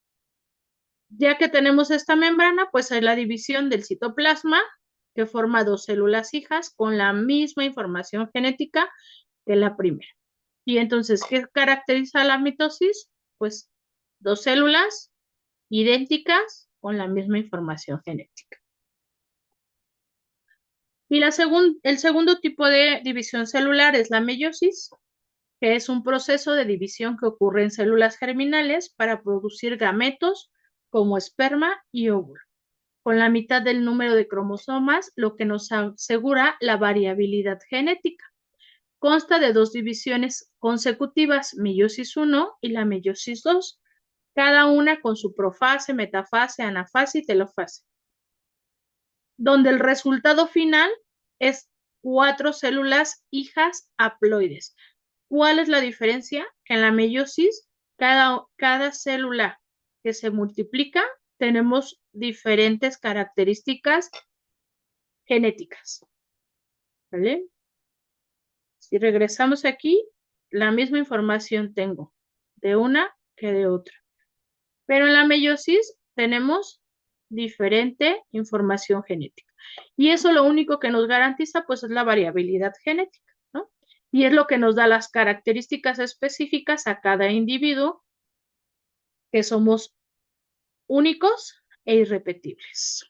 ya que tenemos esta membrana, pues hay la división del citoplasma, que forma dos células hijas con la misma información genética que la primera. Y entonces, ¿qué caracteriza la mitosis? Pues dos células idénticas con la misma información genética. Y el segundo tipo de división celular es la meiosis, que es un proceso de división que ocurre en células germinales para producir gametos como esperma y óvulo, con la mitad del número de cromosomas, lo que nos asegura la variabilidad genética. Consta de dos divisiones consecutivas, meiosis 1 y la meiosis 2, cada una con su profase, metafase, anafase y telofase, donde el resultado final es 4 células hijas haploides. ¿Cuál es la diferencia? Que en la meiosis, cada célula que se multiplica, tenemos diferentes características genéticas. ¿Vale? Si regresamos aquí, la misma información tengo de una que de otra. Pero en la meiosis tenemos diferente información genética. Y eso lo único que nos garantiza, pues, es la variabilidad genética, ¿no? Y es lo que nos da las características específicas a cada individuo, que somos únicos e irrepetibles.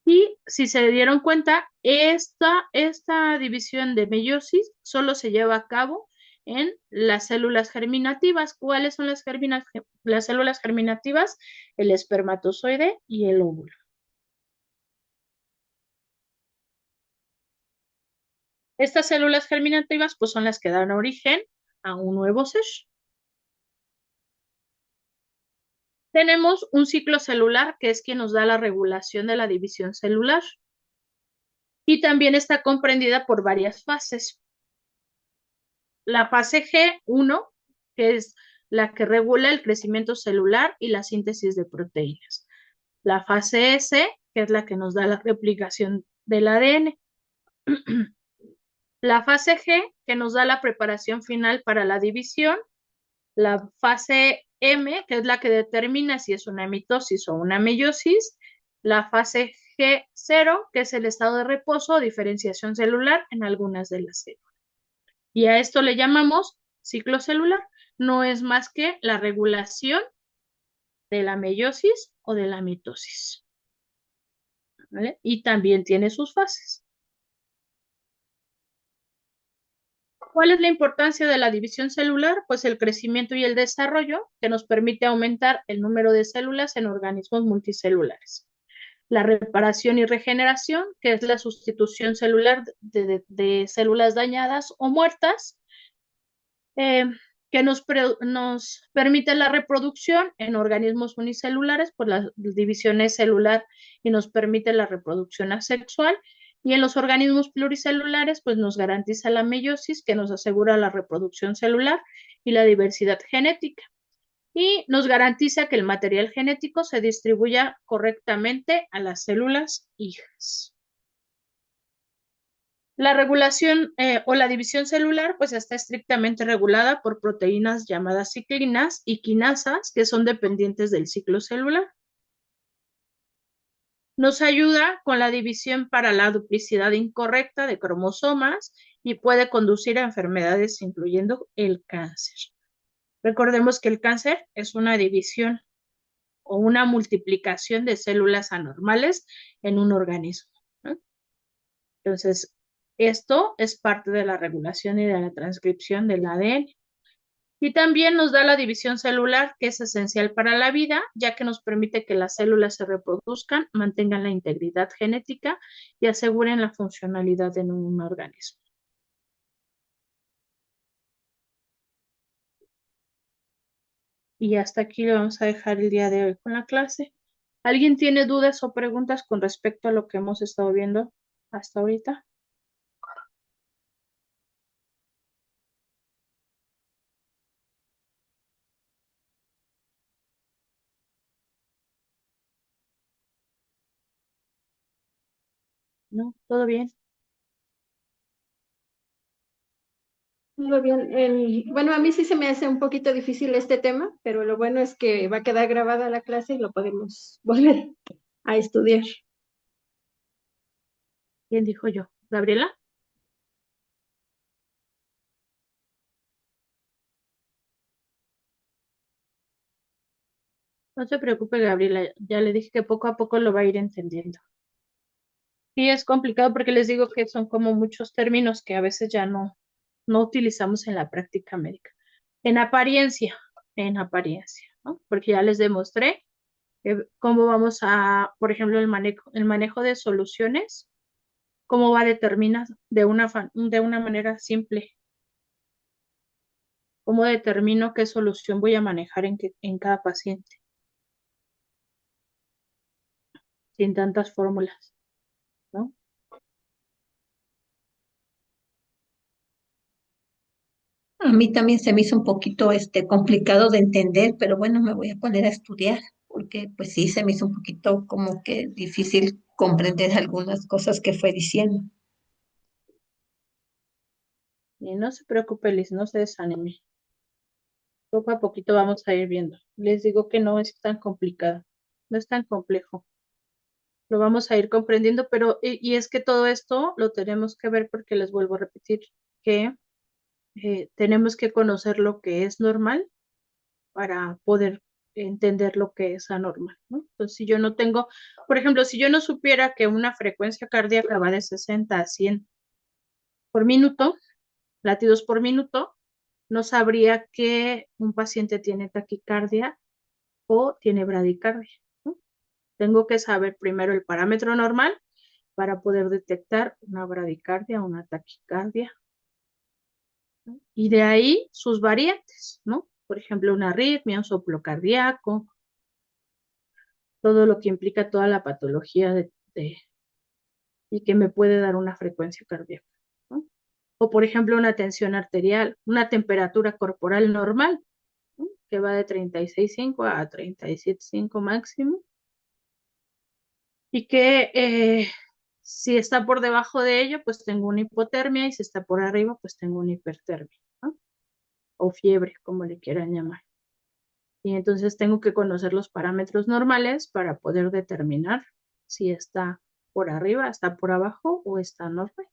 Y si se dieron cuenta, esta división de meiosis solo se lleva a cabo en las células germinativas. ¿Cuáles son las células germinativas? El espermatozoide y el óvulo. Estas células germinativas, pues, son las que dan origen a un nuevo ser. Tenemos un ciclo celular, que es quien nos da la regulación de la división celular. Y también está comprendida por varias fases. La fase G1, que es la que regula el crecimiento celular y la síntesis de proteínas. La fase S, que es la que nos da la replicación del ADN. La fase G, que nos da la preparación final para la división. La fase M, que es la que determina si es una mitosis o una meiosis. La fase G0, que es el estado de reposo o diferenciación celular en algunas de las células. Y a esto le llamamos ciclo celular. No es más que la regulación de la meiosis o de la mitosis. ¿Vale? Y también tiene sus fases. ¿Cuál es la importancia de la división celular? Pues el crecimiento y el desarrollo, que nos permite aumentar el número de células en organismos multicelulares. La reparación y regeneración, que es la sustitución celular de células dañadas o muertas, que nos permite la reproducción en organismos unicelulares por las divisiones celular y nos permite la reproducción asexual. Y en los organismos pluricelulares, pues nos garantiza la meiosis, que nos asegura la reproducción celular y la diversidad genética. Y nos garantiza que el material genético se distribuya correctamente a las células hijas. La regulación o la división celular pues está estrictamente regulada por proteínas llamadas ciclinas y quinasas que son dependientes del ciclo celular. Nos ayuda con la división para la duplicidad incorrecta de cromosomas y puede conducir a enfermedades incluyendo el cáncer. Recordemos que el cáncer es una división o una multiplicación de células anormales en un organismo, ¿no? Entonces, esto es parte de la regulación y de la transcripción del ADN. Y también nos da la división celular, que es esencial para la vida, ya que nos permite que las células se reproduzcan, mantengan la integridad genética y aseguren la funcionalidad de un organismo. Y hasta aquí le vamos a dejar el día de hoy con la clase. ¿Alguien tiene dudas o preguntas con respecto a lo que hemos estado viendo hasta ahorita? ¿No? ¿Todo bien? Muy bien. Bueno, a mí sí se me hace un poquito difícil este tema, pero lo bueno es que va a quedar grabada la clase y lo podemos volver a estudiar. ¿Quién dijo yo? ¿Gabriela? No se preocupe, Gabriela. Ya le dije que poco a poco lo va a ir entendiendo. Sí, es complicado porque les digo que son como muchos términos que a veces ya no utilizamos en la práctica médica. En apariencia, ¿no? Porque ya les demostré cómo vamos a, por ejemplo, el manejo de soluciones, cómo va determinado de una manera simple. ¿Cómo determino qué solución voy a manejar en cada paciente? Sin tantas fórmulas, ¿no? A mí también se me hizo un poquito complicado de entender, pero bueno, me voy a poner a estudiar, porque pues sí, se me hizo un poquito como que difícil comprender algunas cosas que fue diciendo. Y no se preocupe, Liz, no se desanime. Poco a poquito vamos a ir viendo. Les digo que no es tan complicado, no es tan complejo. Lo vamos a ir comprendiendo, pero y es que todo esto lo tenemos que ver porque les vuelvo a repetir que tenemos que conocer lo que es normal para poder entender lo que es anormal, ¿no? Entonces, si yo no tengo, por ejemplo, si yo no supiera que una frecuencia cardíaca va de 60 a 100 por minuto, latidos por minuto, no sabría que un paciente tiene taquicardia o tiene bradicardia, ¿no? Tengo que saber primero el parámetro normal para poder detectar una bradicardia o una taquicardia, ¿no? Y de ahí sus variantes, ¿no? Por ejemplo, una arritmia, un soplo cardíaco, todo lo que implica toda la patología y que me puede dar una frecuencia cardíaca, ¿no? O por ejemplo, una tensión arterial, una temperatura corporal normal, ¿no? Que va de 36,5 a 37,5 máximo, y que si está por debajo de ello, pues tengo una hipotermia, y si está por arriba, pues tengo una hipertermia, ¿no? O fiebre, como le quieran llamar. Y entonces tengo que conocer los parámetros normales para poder determinar si está por arriba, está por abajo o está normal.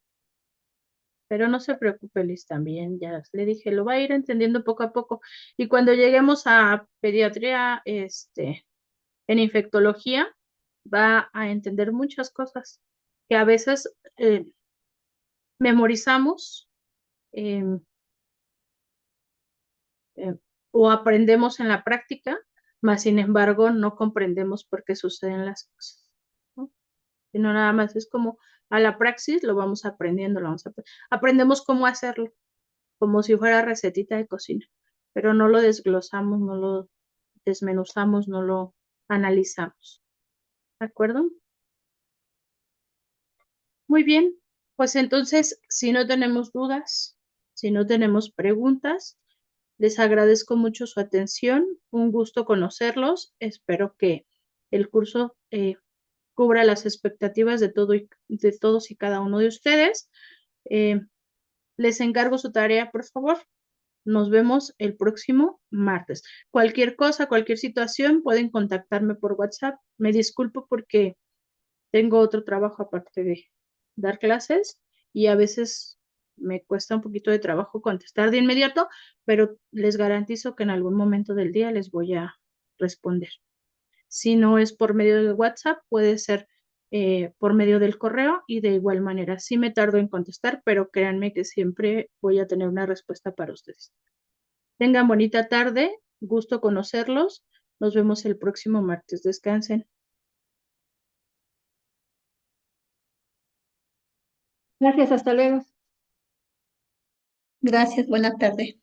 Pero no se preocupe, Liz, también ya le dije, lo va a ir entendiendo poco a poco. Y cuando lleguemos a pediatría, en infectología, va a entender muchas cosas que a veces memorizamos eh, eh, o aprendemos en la práctica, mas sin embargo no comprendemos por qué suceden las cosas, ¿no? Sino nada más es como a la praxis lo vamos aprendiendo, aprendemos cómo hacerlo, como si fuera recetita de cocina, pero no lo desglosamos, no lo desmenuzamos, no lo analizamos. ¿De acuerdo? Muy bien, pues entonces, si no tenemos dudas, si no tenemos preguntas, les agradezco mucho su atención. Un gusto conocerlos. Espero que el curso cubra las expectativas de de todos y cada uno de ustedes. Eh, Les encargo su tarea, por favor. Nos vemos el próximo martes. Cualquier cosa, cualquier situación, pueden contactarme por WhatsApp. Me disculpo porque tengo otro trabajo aparte de dar clases y a veces me cuesta un poquito de trabajo contestar de inmediato, pero les garantizo que en algún momento del día les voy a responder. Si no es por medio de WhatsApp, puede ser por medio del correo y de igual manera. Sí me tardo en contestar, pero créanme que siempre voy a tener una respuesta para ustedes. Tengan bonita tarde, gusto conocerlos. Nos vemos el próximo martes. Descansen. Gracias, hasta luego. Gracias, buena tarde.